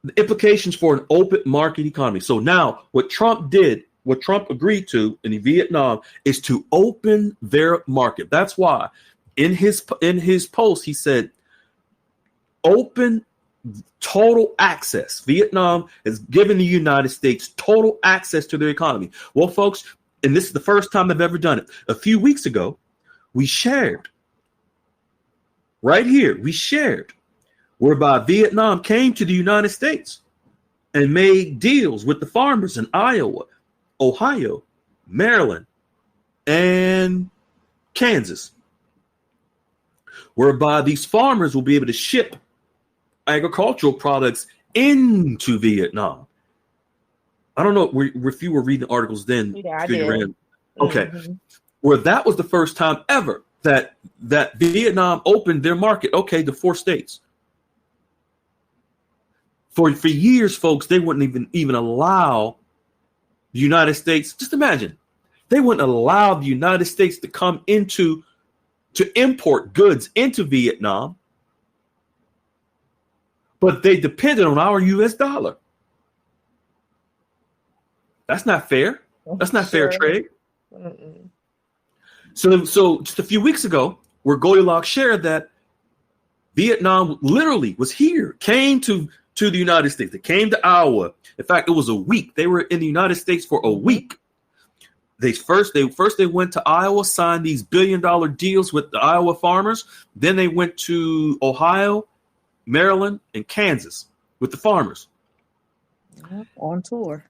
the implications for an open market economy. So now what Trump agreed to in Vietnam is to open their market. That's why in his post, he said, open total access. Vietnam has given the United States total access to their economy. Well, folks, and this is the first time I've ever done it. A few weeks ago, we shared right here, whereby Vietnam came to the United States and made deals with the farmers in Iowa, Ohio, Maryland, and Kansas, whereby these farmers will be able to ship agricultural products into Vietnam. I don't know if you were reading articles then. Yeah, I did. Okay. Mm-hmm. Where that was the first time ever that Vietnam opened their market, okay, to 4 states. For years, folks, they wouldn't even allow the United States. Just imagine, they wouldn't allow the United States to come to import goods into Vietnam, but they depended on our U.S. dollar. That's not fair. That's not fair trade. Mm-mm. So just a few weeks ago, where Goldilocks shared that Vietnam literally was here, came to the United States. They came to Iowa. In fact, it was a week. They were in the United States for a week. They went to Iowa, signed these billion-dollar deals with the Iowa farmers. Then they went to Ohio, Maryland, and Kansas with the farmers. On tour.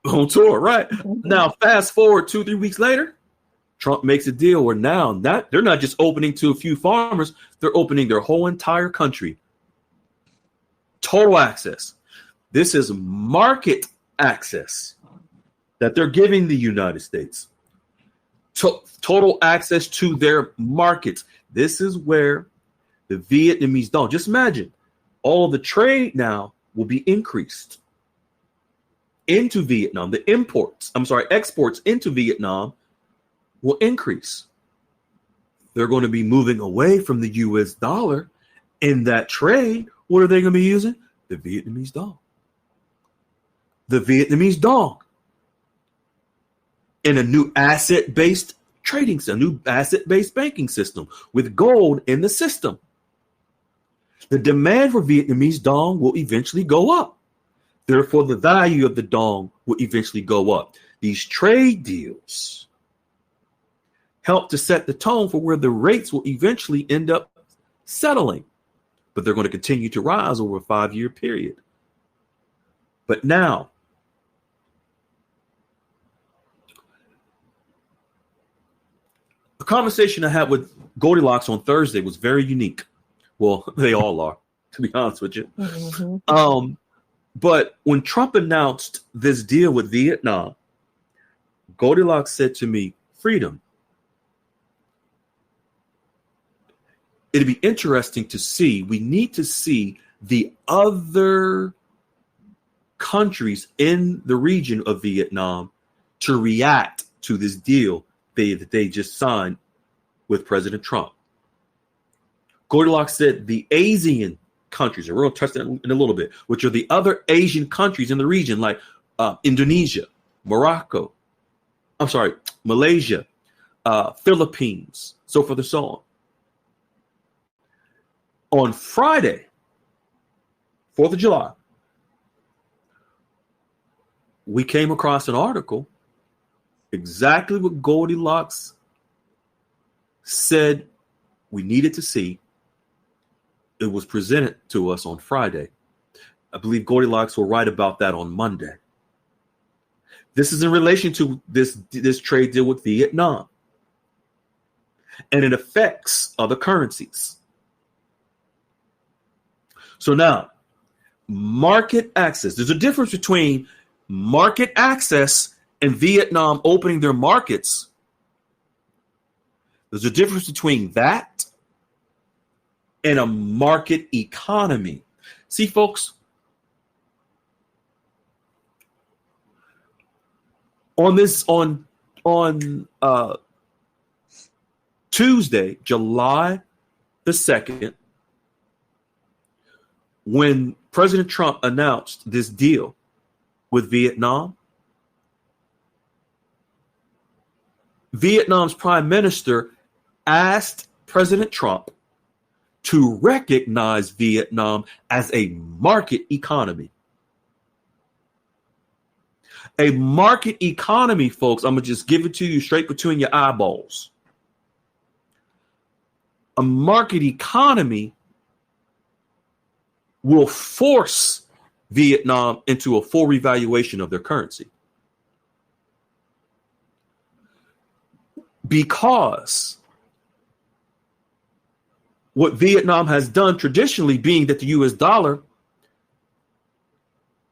On tour, right. Now, fast forward 2-3 weeks later, Trump makes a deal where now they're not just opening to a few farmers, they're opening their whole entire country. Total access. This is market access that they're giving the United States. Total access to their markets. This is where the Vietnamese don't. Just imagine, all of the trade now will be increased into Vietnam. The exports into Vietnam will increase. They're going to be moving away from the U.S. dollar in that trade. What are they going to be using? The Vietnamese dong. The Vietnamese dong. In a new asset-based trading system, a new asset-based banking system with gold in the system. The demand for Vietnamese dong will eventually go up. Therefore, the value of the dong will eventually go up. These trade deals help to set the tone for where the rates will eventually end up settling, but they're going to continue to rise over a 5-year period. But now, the conversation I had with Goldilocks on Thursday was very unique. Well, they all are, to be honest with you. Mm-hmm. But when Trump announced this deal with Vietnam, Goldilocks said to me, "Freedom, it'd be interesting to see. We need to see the other countries in the region of Vietnam to react to this deal that they just signed with President Trump." Goldilocks said the Asian countries, and we're going to touch that in a little bit, which are the other Asian countries in the region, like Indonesia, Malaysia, Philippines, so forth and so on. On Friday, 4th of July, we came across an article, exactly what Goldilocks said we needed to see. It was presented to us on Friday. I believe Goldilocks will write about that on Monday. This is in relation to this trade deal with Vietnam, and it affects other currencies. So now, market access. There's a difference between market access and Vietnam opening their markets. There's a difference between that and a market economy. See, folks, on Tuesday, July the 2nd, when President Trump announced this deal with Vietnam, Vietnam's prime minister asked President Trump to recognize Vietnam as a market economy. A market economy, folks, I'm going to just give it to you straight between your eyeballs. A market economy will force Vietnam into a full revaluation of their currency. Because what Vietnam has done traditionally, being that the US dollar,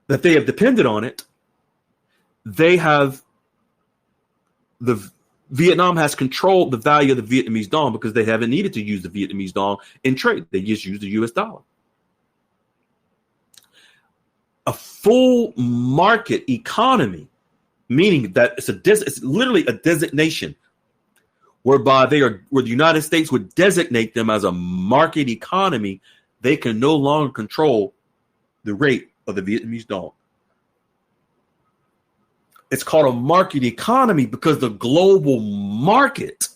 that they have depended on it, Vietnam has controlled the value of the Vietnamese dong because they haven't needed to use the Vietnamese dong in trade. They just use the US dollar. A full market economy, meaning that it's literally a designation whereby where the United States would designate them as a market economy. They can no longer control the rate of the Vietnamese dong. It's called a market economy because the global market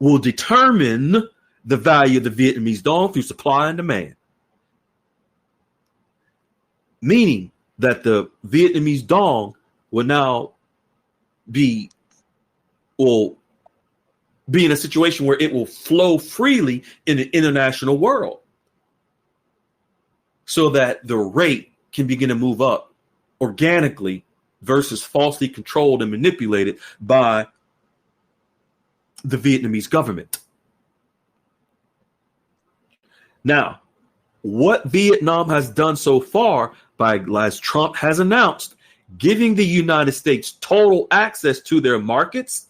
will determine the value of the Vietnamese dong through supply and demand. Meaning that the Vietnamese dong will now be in a situation where it will flow freely in the international world so that the rate can begin to move up organically versus falsely controlled and manipulated by the Vietnamese government. Now, what Vietnam has done so far, as Trump has announced, giving the United States total access to their markets,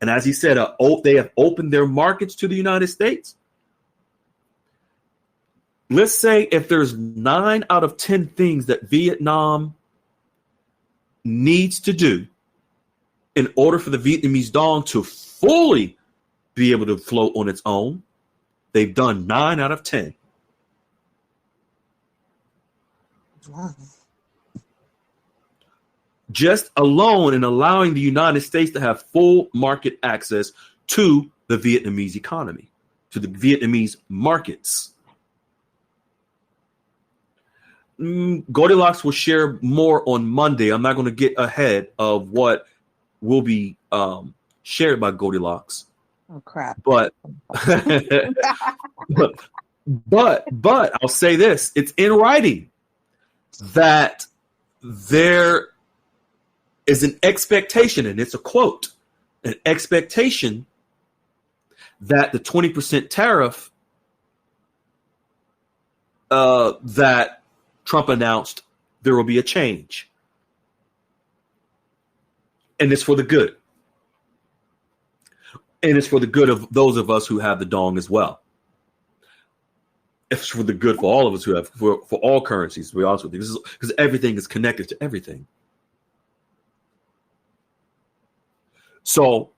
and as he said, they have opened their markets to the United States. Let's say if there's 9 out of 10 things that Vietnam needs to do in order for the Vietnamese dong to fully be able to float on its own, they've done 9 out of 10. Wow. Just alone in allowing the United States to have full market access to the Vietnamese economy, to the Vietnamese markets. Goldilocks will share more on Monday. I'm not going to get ahead of what will be shared by Goldilocks, Oh crap. but but I'll say this: it's in writing that there is an expectation, and it's a quote, an expectation that the 20% tariff that Trump announced, there will be a change. And it's for the good. And it's for the good of those of us who have the dong as well. It's for the good for all of us who have, for all currencies, to be honest with you. This is because everything is connected to everything. So,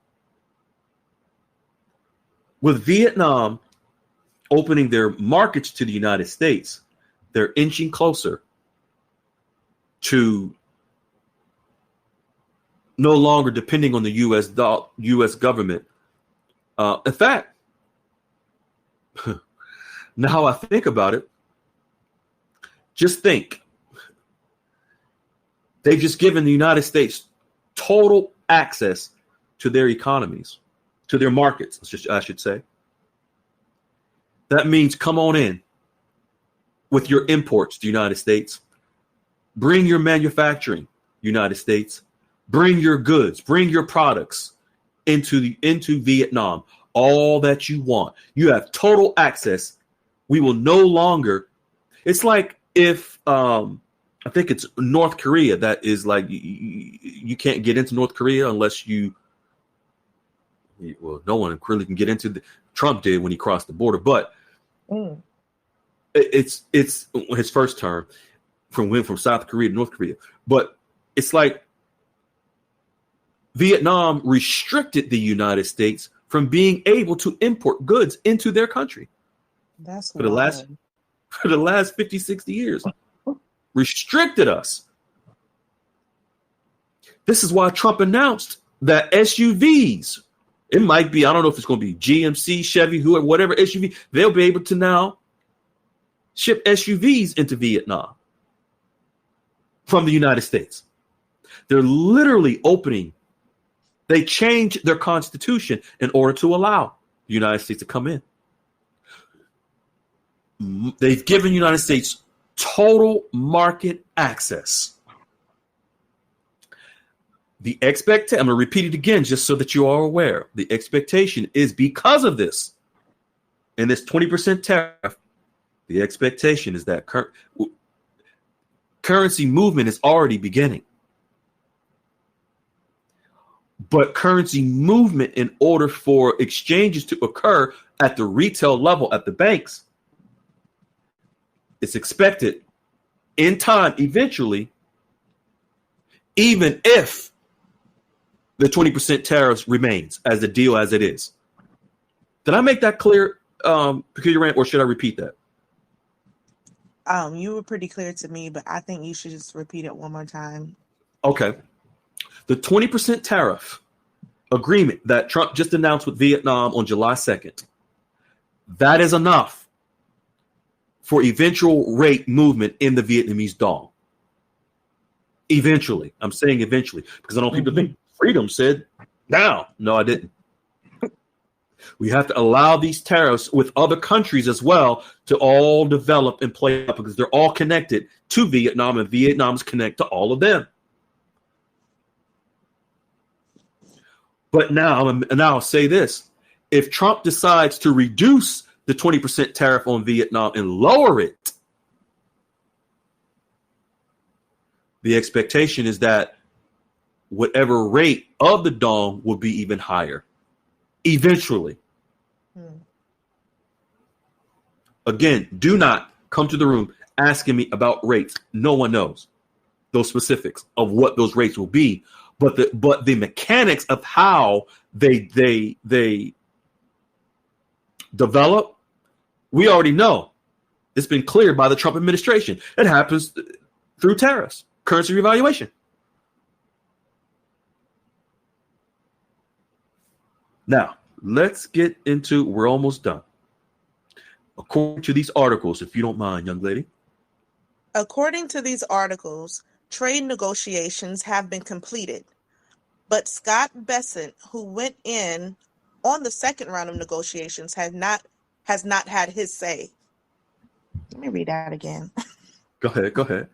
with Vietnam opening their markets to the United States, they're inching closer to no longer depending on the U.S. government. In fact, now I think about it, just think. They've just given the United States total access to their economies, to their markets, I should say. That means come on in with your imports to the United States. Bring your manufacturing, United States. Bring your goods, bring your products into Vietnam. All that you want. You have total access. We will no longer. It's like if I think it's North Korea that is like you can't get into North Korea unless you. Well, no one really can get into. Trump did when he crossed the border, but it's his first term from South Korea to North Korea. But it's like Vietnam restricted the United States from being able to import goods into their country. That's for the last 50, 60 years. Restricted us. This is why Trump announced that SUVs, it might be, I don't know if it's going to be GMC, Chevy, whoever, whatever SUV, they'll be able to now ship SUVs into Vietnam from the United States. They're literally opening. They changed their constitution in order to allow the United States to come in. They've given the United States total market access. I'm going to repeat it again just so that you are aware. The expectation is because of this and this 20% tariff, the expectation is that currency movement is already beginning. But currency movement, in order for exchanges to occur at the retail level at the banks, it's expected in time, eventually, even if the 20% tariffs remains as the deal as it is. Did I make that clear, Peculiar Rant, or should I repeat that? You were pretty clear to me, but I think you should just repeat it one more time. Okay. The 20% tariff agreement that Trump just announced with Vietnam on July 2nd, that is enough for eventual rate movement in the Vietnamese dong. Eventually. I'm saying eventually because I know people think Freedom said now. No, I didn't. We have to allow these tariffs with other countries as well to all develop and play up because they're all connected to Vietnam and Vietnam's connect to all of them. But now I'll say this. If Trump decides to reduce the 20% tariff on Vietnam and lower it, the expectation is that whatever rate of the dong will be even higher eventually. Again, do not come to the room asking me about rates. No one knows those specifics of what those rates will be. But the mechanics of how they develop, we already know. It's been cleared by the Trump administration. It happens through tariffs, currency revaluation. Now, let's get into, we're almost done. According to these articles, if you don't mind, young lady, According to these articles, trade negotiations have been completed, but Scott Bessent, who went in on the second round of negotiations, has not had his say. Let me read that again. Go ahead. Go ahead.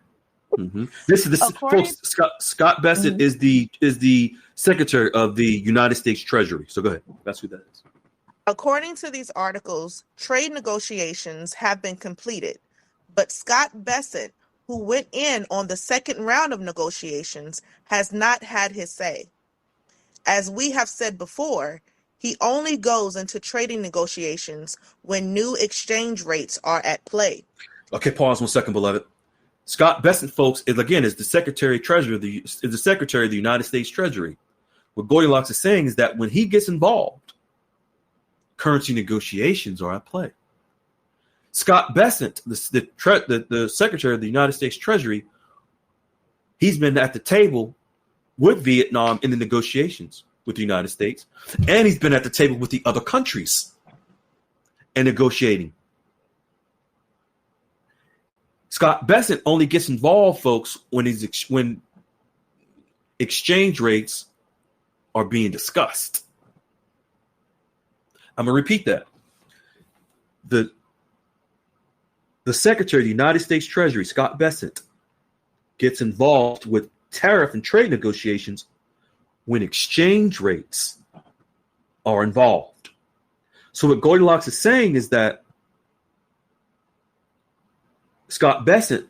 This According folks. Scott Bessent Mhm. is the Secretary of the United States Treasury. So go ahead. That's who that is. According to these articles, trade negotiations have been completed, but Scott Bessent, who went in on the second round of negotiations, has not had his say. As we have said before, he only goes into trading negotiations when new exchange rates are at play. Okay, pause 1 second, beloved. Scott Bessent, folks, is the Secretary Treasurer is the Secretary of the United States Treasury. What Goldilocks is saying is that when he gets involved, currency negotiations are at play. Scott Bessent, the Secretary of the United States Treasury, he's been at the table with Vietnam in the negotiations with the United States, and he's been at the table with the other countries and negotiating. Scott Bessent only gets involved, folks, when exchange rates are being discussed. I'm going to repeat that. The Secretary of the United States Treasury, Scott Bessent, gets involved with tariff and trade negotiations when exchange rates are involved. So what Goldilocks is saying is that Scott Bessent,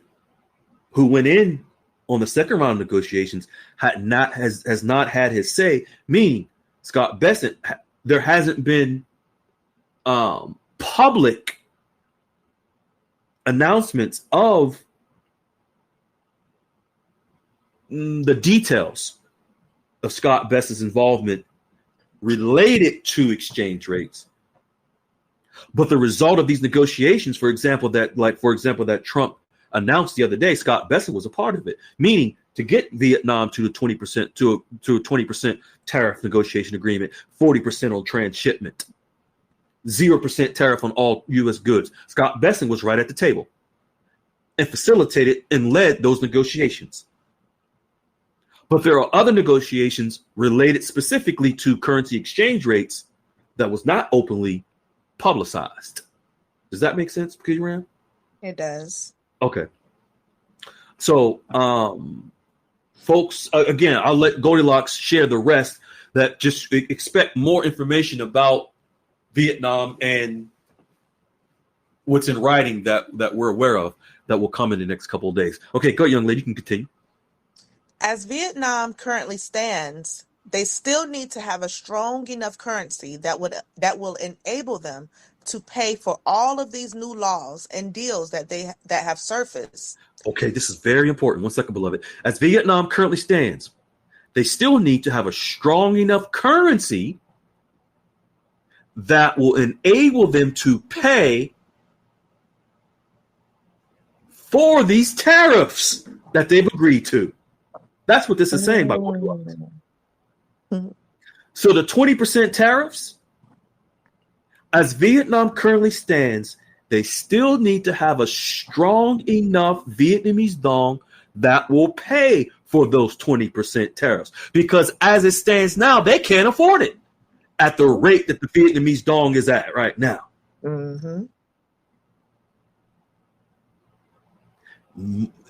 who went in on the second round of negotiations, has not had his say, meaning Scott Bessent, there hasn't been public announcements of the details of Scott Bessent's involvement related to exchange rates. But the result of these negotiations, for example, that Trump announced the other day, Scott Bessent was a part of it, meaning to get Vietnam to the 20% to a 20% tariff negotiation agreement, 40% on transshipment, 0% tariff on all U.S. goods. Scott Bessent was right at the table and facilitated and led those negotiations. But there are other negotiations related specifically to currency exchange rates that was not openly publicized. Does that make sense, Kiran? It does. Okay. So, folks, again, I'll let Goldilocks share the rest. That just expect more information about Vietnam and what's in writing that we're aware of that will come in the next couple of days. Okay, go, young lady, you can continue. As Vietnam currently stands, they still need to have a strong enough currency that will enable them to pay for all of these new laws and deals that have surfaced. Okay, this is very important. 1 second, beloved. As Vietnam currently stands, they still need to have a strong enough currency that will enable them to pay for these tariffs that they've agreed to. That's what this is saying by Goldilocks. So the 20% tariffs, as Vietnam currently stands, they still need to have a strong enough Vietnamese dong that will pay for those 20% tariffs. Because as it stands now, they can't afford it at the rate that the Vietnamese dong is at right now. Mm-hmm.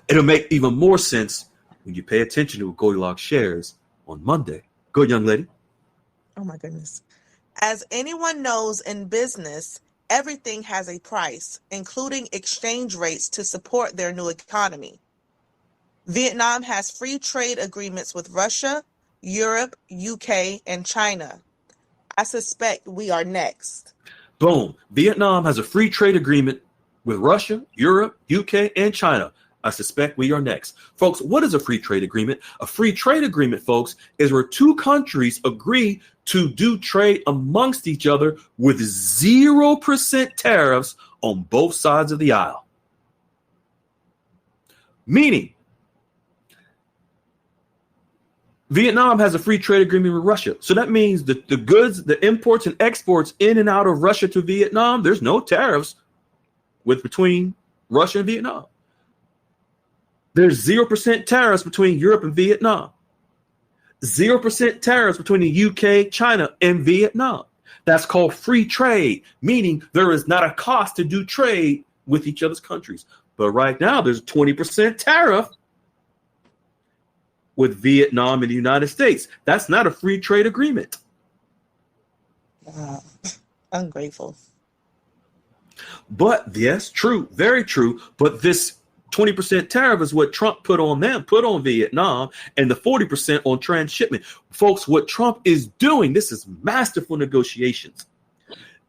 It'll make even more sense when you pay attention to what Goldilocks shares on Monday. Go, young lady. Oh, my goodness. As anyone knows in business, everything has a price, including exchange rates to support their new economy. Vietnam has free trade agreements with Russia, Europe, UK, and China. I suspect we are next. Boom. Vietnam has a free trade agreement with Russia, Europe, UK, and China. I suspect we are next. Folks, what is a free trade agreement? A free trade agreement, folks, is where two countries agree to do trade amongst each other with 0% tariffs on both sides of the aisle. Meaning, Vietnam has a free trade agreement with Russia. So that means that the goods, the imports and exports in and out of Russia to Vietnam, there's no tariffs between Russia and Vietnam. There's 0% tariffs between Europe and Vietnam. 0% tariffs between the UK, China, and Vietnam. That's called free trade, meaning there is not a cost to do trade with each other's countries. But right now, there's a 20% tariff with Vietnam and the United States. That's not a free trade agreement. Ungrateful. But yes, true, very true. But this 20% tariff is what Trump put on Vietnam, and the 40% on transshipment. Folks, what Trump is doing, this is masterful negotiations.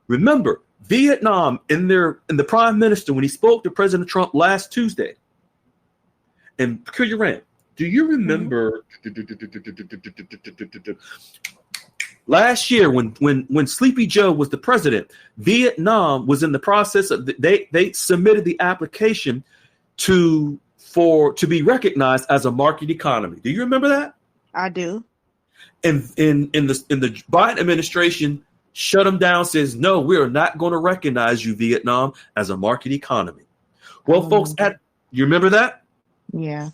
Remember, Vietnam, in the prime minister, when he spoke to President Trump last Tuesday, and Peculiar Rand, do you remember last year when Sleepy Joe was the president, Vietnam was in the process of they submitted the application to be recognized as a market economy. Do you remember that? I do. And in the Biden administration shut them down, says no, we are not going to recognize you, Vietnam, as a market economy. Well, folks, you remember that? Yeah.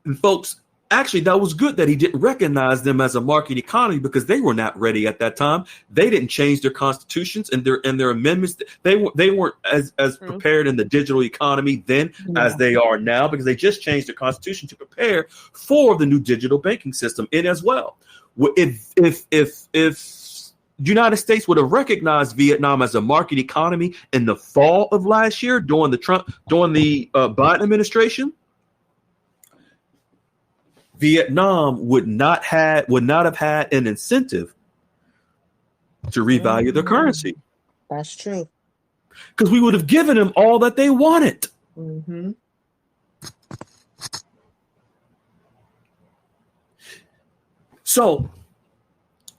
And folks, actually, that was good that he didn't recognize them as a market economy because they were not ready at that time. They didn't change their constitutions and their amendments. They weren't as prepared in the digital economy then as they are now, because they just changed their constitution to prepare for the new digital banking system in as well. If the United States would have recognized Vietnam as a market economy in the fall of last year during the Biden administration, Vietnam would not have had an incentive to revalue their currency. That's true. Because we would have given them all that they wanted. Mm-hmm. So,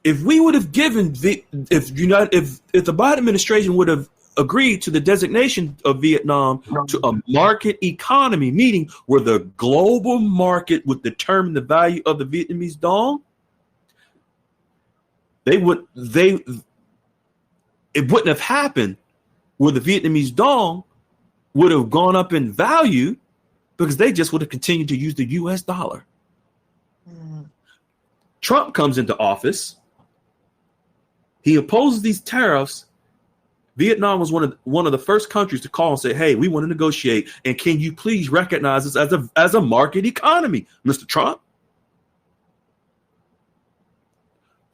if we would have given if the Biden administration would have agreed to the designation of Vietnam to a market economy, meaning where the global market would determine the value of the Vietnamese dong, it wouldn't have happened where the Vietnamese dong would have gone up in value because they just would have continued to use the US dollar. Trump comes into office. He opposes these tariffs. Vietnam was one of the first countries to call and say, hey, we want to negotiate, and can you please recognize us as a market economy, Mr. Trump?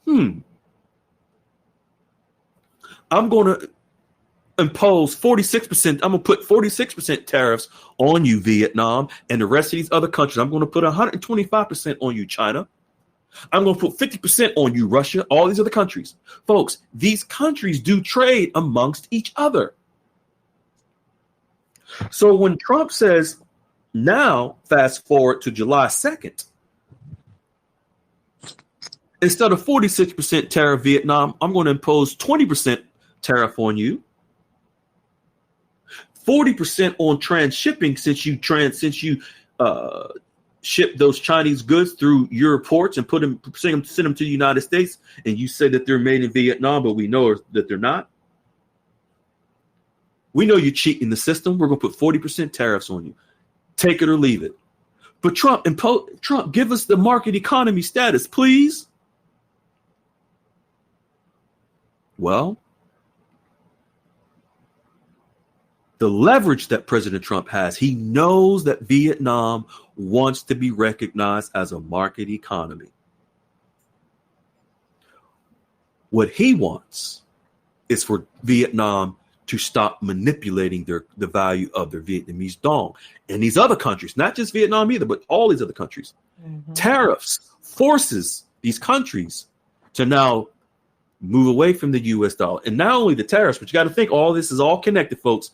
I'm going to impose 46%. I'm going to put 46% tariffs on you, Vietnam, and the rest of these other countries. I'm going to put 125% on you, China. I'm going to put 50% on you, Russia, all these other countries. Folks, these countries do trade amongst each other. So when Trump says, now, fast forward to July 2nd, instead of 46% tariff Vietnam, I'm going to impose 20% tariff on you. 40% on transshipping since you ship those Chinese goods through your ports and send them to the United States, and you say that they're made in Vietnam, but we know that they're not. We know you're cheating the system. We're going to put 40% tariffs on you. Take it or leave it. But Trump, give us the market economy status, please. Well, the leverage that President Trump has, he knows that Vietnam wants to be recognized as a market economy. What he wants is for Vietnam to stop manipulating the value of their Vietnamese dong. And these other countries, not just Vietnam either, but all these other countries, tariffs forces these countries to now move away from the US dollar. And not only the tariffs, but you got to think all this is all connected, folks.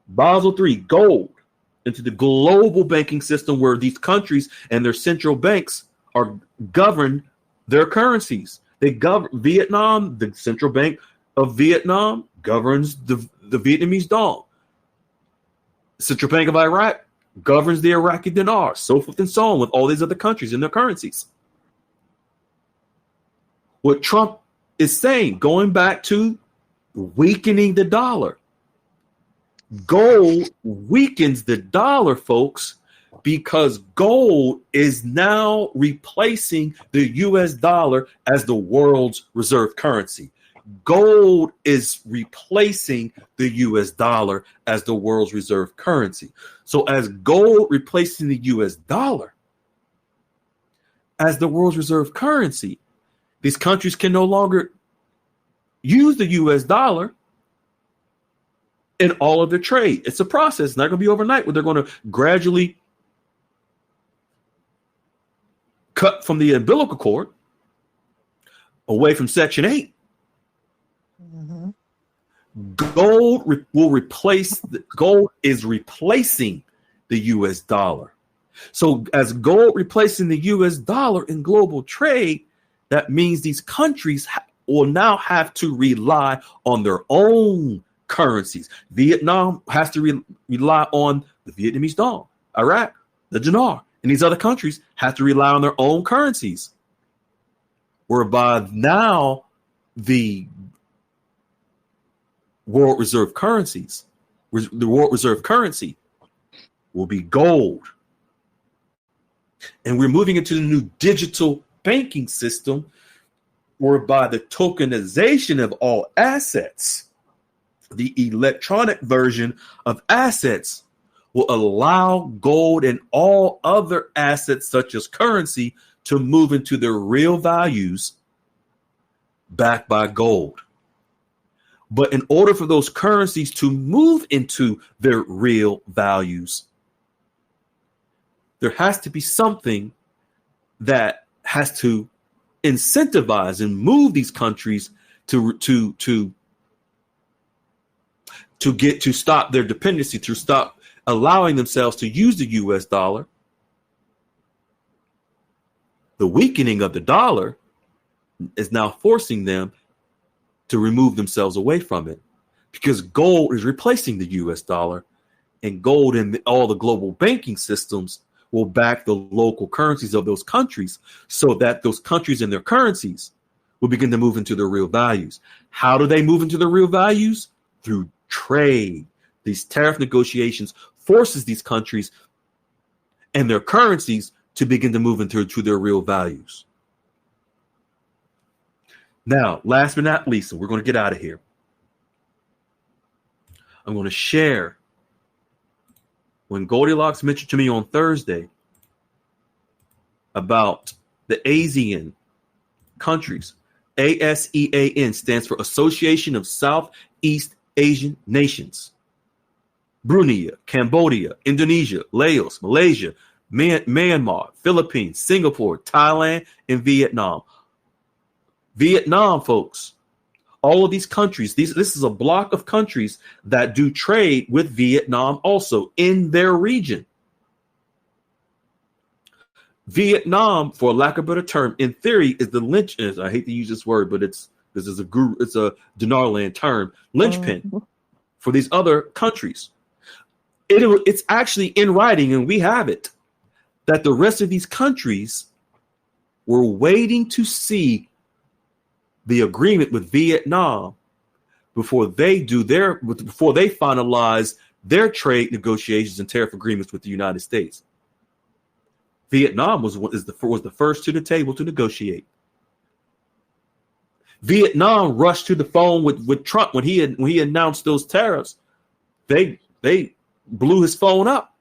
Basel III, gold into the global banking system where these countries and their central banks govern their currencies. They govern Vietnam, the central bank of Vietnam governs the Vietnamese dong. The Central Bank of Iraq governs the Iraqi dinar, so forth and so on with all these other countries and their currencies. What Trump is saying, going back to weakening the dollar, gold weakens the dollar, folks, Because gold is now replacing the US dollar as the world's reserve currency. Gold is replacing the US dollar as the world's reserve currency. So as gold replacing the US dollar as the world's reserve currency, these countries can no longer use the US dollar in all of their trade. It's a process. It's not going to be overnight where they're going to gradually cut from the umbilical cord away from Section 8. Mm-hmm. Gold is replacing the US dollar. So as gold replacing the US dollar in global trade, that means these countries will now have to rely on their own currencies. Vietnam has to rely on the Vietnamese dong. Iraq, the dinar, and these other countries have to rely on their own currencies. Whereby now the world reserve currency will be gold. And we're moving into the new digital banking system, whereby the tokenization of all assets, the electronic version of assets, will allow gold and all other assets such as currency to move into their real values backed by gold. But in order for those currencies to move into their real values, there has to be something that has to incentivize and move these countries to stop their dependency, to stop allowing themselves to use the US dollar. The weakening of the dollar is now forcing them to remove themselves away from it, because gold is replacing the US dollar, and gold in all the global banking systems will back the local currencies of those countries, so that those countries and their currencies will begin to move into their real values. How do they move into their real values? Through trade. These tariff negotiations forces these countries and their currencies to begin to move into their real values. Now, last but not least, and we're going to get out of here, I'm going to share when Goldilocks mentioned to me on Thursday about the ASEAN countries. ASEAN stands for Association of Southeast Asian Nations. Brunei, Cambodia, Indonesia, Laos, Malaysia, Myanmar, Philippines, Singapore, Thailand, and Vietnam. Vietnam, folks, all of these countries, this is a block of countries that do trade with Vietnam also in their region. Vietnam, for lack of a better term, in theory, is the linchpin. I hate to use this word, but it's a dinar land term, linchpin for these other countries. It's actually in writing, and we have it, that the rest of these countries were waiting to see the agreement with Vietnam before they finalize their trade negotiations and tariff agreements with the United States. Vietnam was the first to the table to negotiate. Vietnam rushed to the phone with Trump when he announced those tariffs. They blew his phone up,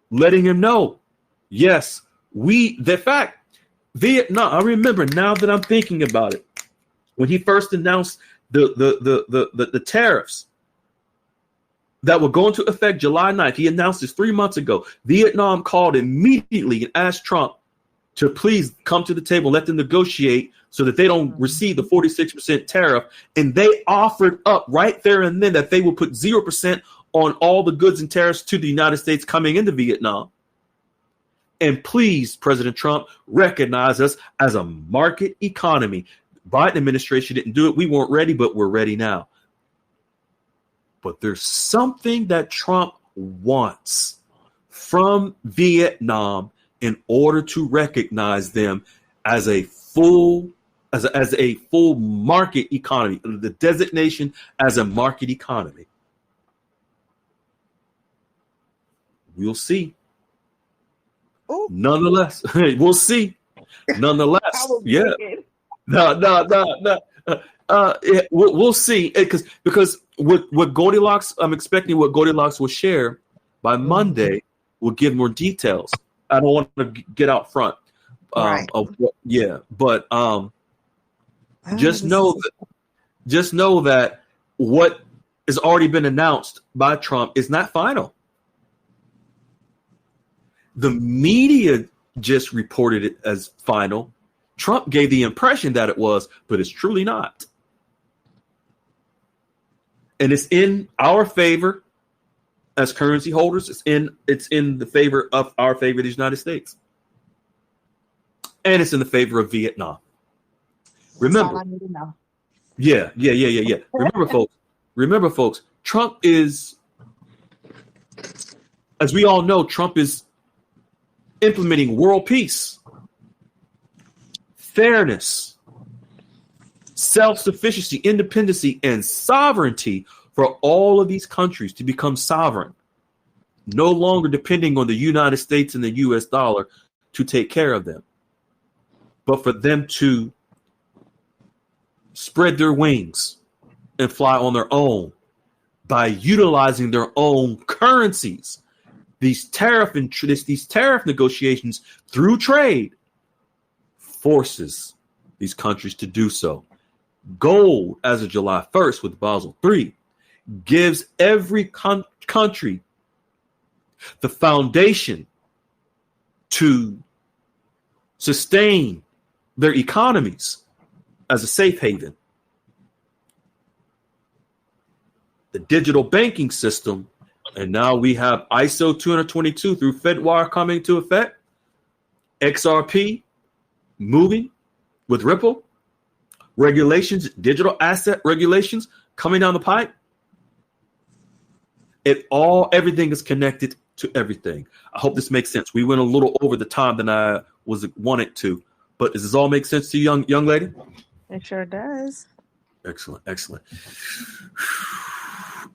letting him know, yes, Vietnam. I remember now that I'm thinking about it, when he first announced the tariffs that will go into effect July 9th. He announced this 3 months ago. Vietnam called immediately and asked Trump to please come to the table and let them negotiate so that they don't receive the 46% tariff. And they offered up right there and then that they will put 0% on all the goods and tariffs to the United States coming into Vietnam. And please, President Trump, recognize us as a market economy. Biden administration didn't do it. We weren't ready, but we're ready now. But there's something that Trump wants from Vietnam in order to recognize them as a full market economy, the designation as a market economy. We'll see. Oh, Nonetheless, we'll see. I Nonetheless, was yeah. waiting. No. Yeah, we'll see. Because what Goldilocks, I'm expecting what Goldilocks will share by Monday will give more details. I don't want to get out front. Right. But just This know is just know that what has already been announced by Trump is not final. The media just reported it as final. Trump gave the impression that it was, but it's truly not. And it's in our favor as currency holders. It's in the favor of our favor, the United States. And it's in the favor of Vietnam. that's all Remember, I need to know. yeah. Remember, folks, Trump is, as we all know, Trump is implementing world peace, fairness, self-sufficiency, independency, and sovereignty for all of these countries to become sovereign, no longer depending on the United States and the US dollar to take care of them, but for them to spread their wings and fly on their own by utilizing their own currencies. These tariff negotiations through trade forces these countries to do so. Gold, as of July 1st with Basel III, gives every country the foundation to sustain their economies as a safe haven. The digital banking system, and now we have ISO 222 through FedWire coming into effect, XRP moving with Ripple, regulations, digital asset regulations coming down the pipe. Everything is connected to everything. I hope this makes sense. We went a little over the time than I wanted to, but does this all make sense to you, young lady? It sure does. Excellent.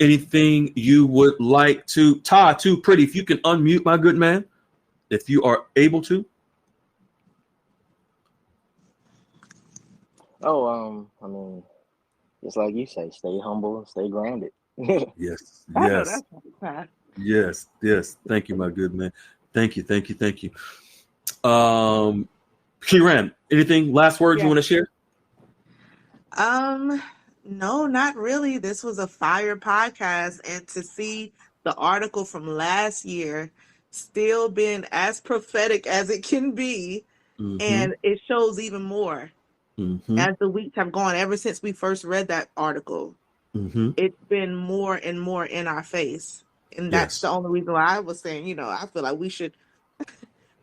Anything you would like to, Todd, too pretty, if you can unmute, my good man, if you are able to. Oh, I mean, just like you say, stay humble and stay grounded. Yes. I know that's right. Yes. Thank you, my good man. Thank you. Kiran, anything, last words you want to share? No, not really. This was a fire podcast, and to see the article from last year still being as prophetic as it can be, and it shows even more as the weeks have gone. Ever since we first read that article, it's been more and more in our face, and that's the only reason why I was saying, I feel like we should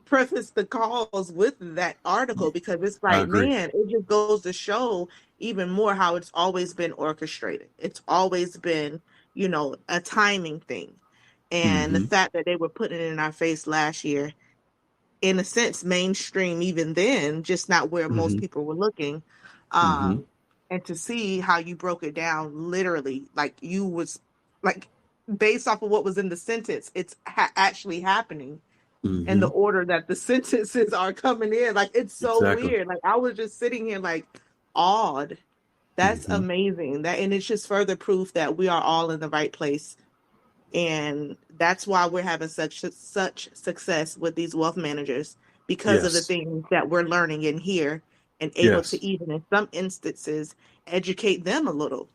preface the calls with that article, because it's like, man, it just goes to show even more how it's always been orchestrated. It's always been, a timing thing. And the fact that they were putting it in our face last year, in a sense, mainstream even then, just not where most people were looking. And to see how you broke it down literally, like you was like, based off of what was in the sentence, it's actually happening. And the order that the sentences are coming in, like, it's so weird. Like, I was just sitting here like awed. That's amazing. And it's just further proof that we are all in the right place, and that's why we're having such success with these wealth managers, because of the things that we're learning in here, and able to even in some instances educate them a little.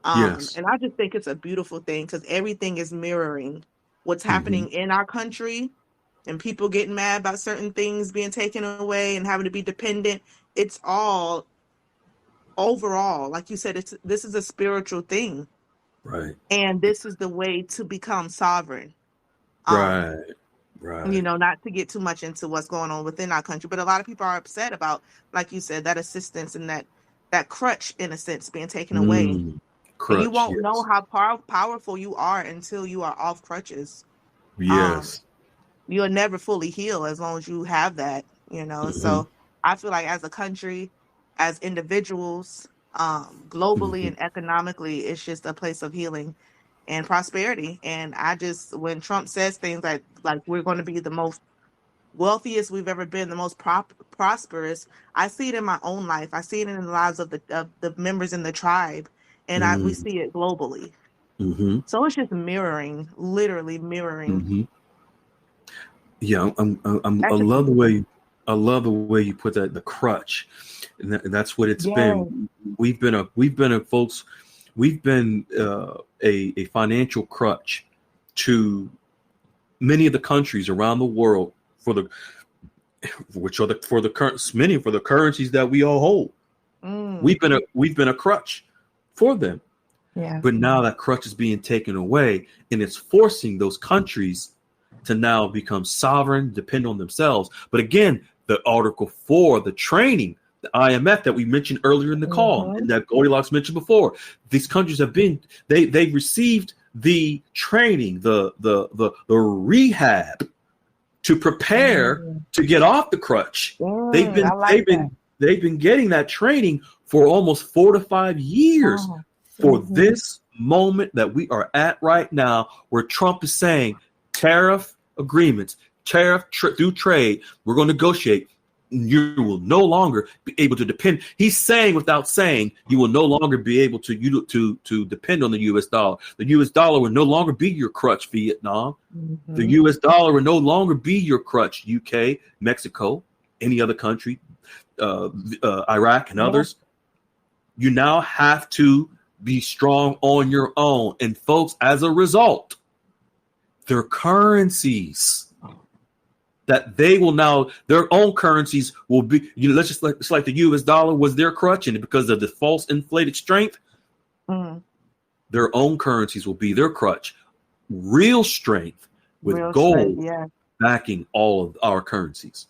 And I just think it's a beautiful thing, because everything is mirroring what's happening in our country, and people getting mad about certain things being taken away and having to be dependent. It's all overall, like you said, this is a spiritual thing. Right. And this is the way to become sovereign. Right. Not to get too much into what's going on within our country, but a lot of people are upset about, like you said, that assistance and that crutch, in a sense, being taken away. Crutch, and you won't know how powerful you are until you are off crutches. You'll never fully heal as long as you have that, So I feel like as a country, as individuals, globally and economically, it's just a place of healing. and prosperity. And I just, when Trump says things like we're going to be the most wealthiest we've ever been, the most prosperous, I see it in my own life. I see it in the lives of the members in the tribe, and we Mm-hmm. see it globally. Mm-hmm. So it's just mirroring, literally mirroring Mm-hmm. Yeah, execution. I love the way you put that, the crutch, and that's what it's Yes. been. We've been a folks, we've been a financial crutch to many of the countries around the world for the which are the for the current many for the currencies that we all hold. Mm, We've been a crutch for them, yeah. but now that crutch is being taken away, and it's forcing those countries to now become sovereign, depend on themselves. But again, the Article 4, the training, the IMF that we mentioned earlier in the call, Mm-hmm. and that Goldilocks mentioned before, these countries have been they've received the training, the rehab to prepare Mm, to get off the crutch. They've mm, I been like they've that. been they've been getting that training for almost 4 to 5 years Oh. for Mm-hmm. this moment that we are at right now, where Trump is saying tariff agreements, through trade, we're going to negotiate. You will no longer be able to depend. He's saying without saying, you will no longer be able to depend on the U.S. dollar. The U.S. dollar will no longer be your crutch, Vietnam. The Mm-hmm. U.S. dollar will no longer be your crutch, UK, Mexico, any other country, Iraq, and Yeah. others. You now have to be strong on your own. And folks, as a result, their currencies that they will now, their own currencies will be, let's just like, it's like the US dollar was their crutch, and because of the false inflated strength, Mm. their own currencies will be their crutch. Real strength with Real strength. gold Yeah. backing all of our currencies.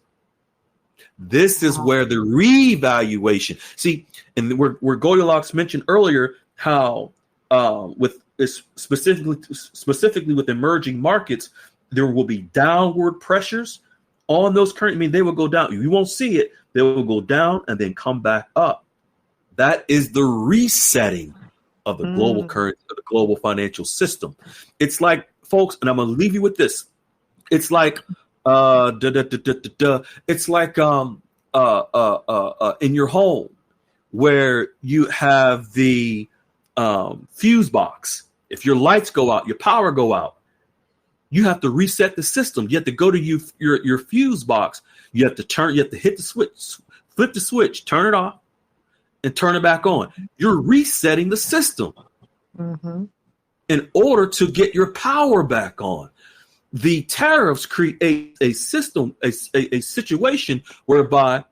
This is Wow. where the revaluation. See, and where Goldilocks mentioned earlier how with this specifically with emerging markets, there will be downward pressures on those current. I mean, they will go down. You won't see it. They will go down and then come back up. That is the resetting of the global Mm. currency, of the global financial system. It's like, folks, and I'm going to leave you with this. It's like it's like in your home where you have the fuse box. If your lights go out, your power go out, you have to reset the system. You have to go to your fuse box. You have to hit the switch, flip the switch, turn it off, and turn it back on. You're resetting the system Mm-hmm. in order to get your power back on. The tariffs create a system, a situation whereby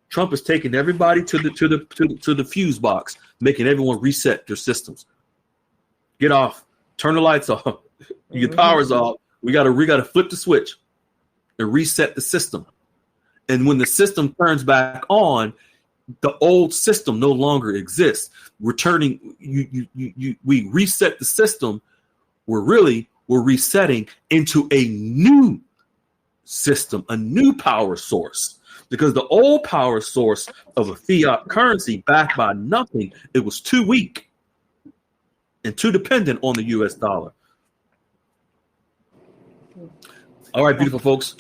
Trump is taking everybody to the fuse box, making everyone reset their systems. Get off, turn the lights off, your Mm-hmm. power's off. We gotta flip the switch and reset the system. And when the system turns back on, the old system no longer exists. We reset the system. We're resetting into a new system, a new power source. Because the old power source of a fiat currency backed by nothing, it was too weak and too dependent on the US dollar. All right, beautiful folks.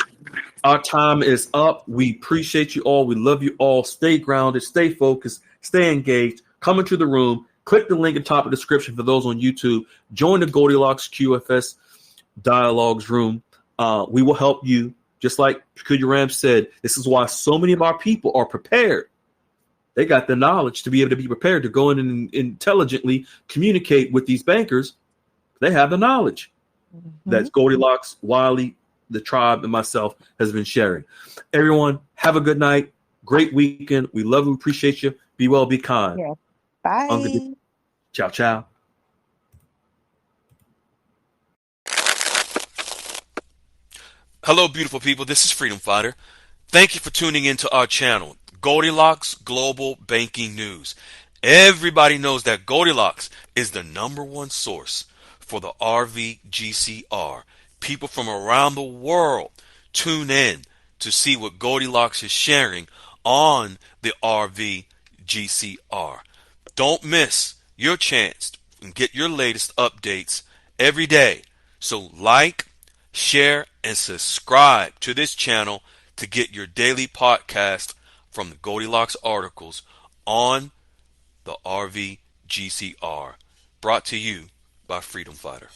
Our time is up. We appreciate you all. We love you all. Stay grounded, stay focused, stay engaged. Come into the room. Click the link at the top of the description for those on YouTube. Join the Goldilocks QFS Dialogues room. We will help you. Just like Kujaram said, this is why so many of our people are prepared. They got the knowledge to be able to be prepared to go in and intelligently communicate with these bankers. They have the knowledge. Mm-hmm. That's Goldilocks, Wiley, the tribe, and myself has been sharing. Everyone, have a good night. Great weekend. We love you. Appreciate you. Be well, be kind. Yeah. Bye. Ciao, ciao. Hello, beautiful people. This is Freedom Fighter. Thank you for tuning into our channel, Goldilocks Global Banking News. Everybody knows that Goldilocks is the #1 source for the RVGCR. People from around the world tune in to see what Goldilocks is sharing on the RVGCR. Don't miss your chance and get your latest updates every day. So like, share, and subscribe to this channel to get your daily podcast from the Goldilocks articles on the RVGCR. Brought to you by Freedom Fighter.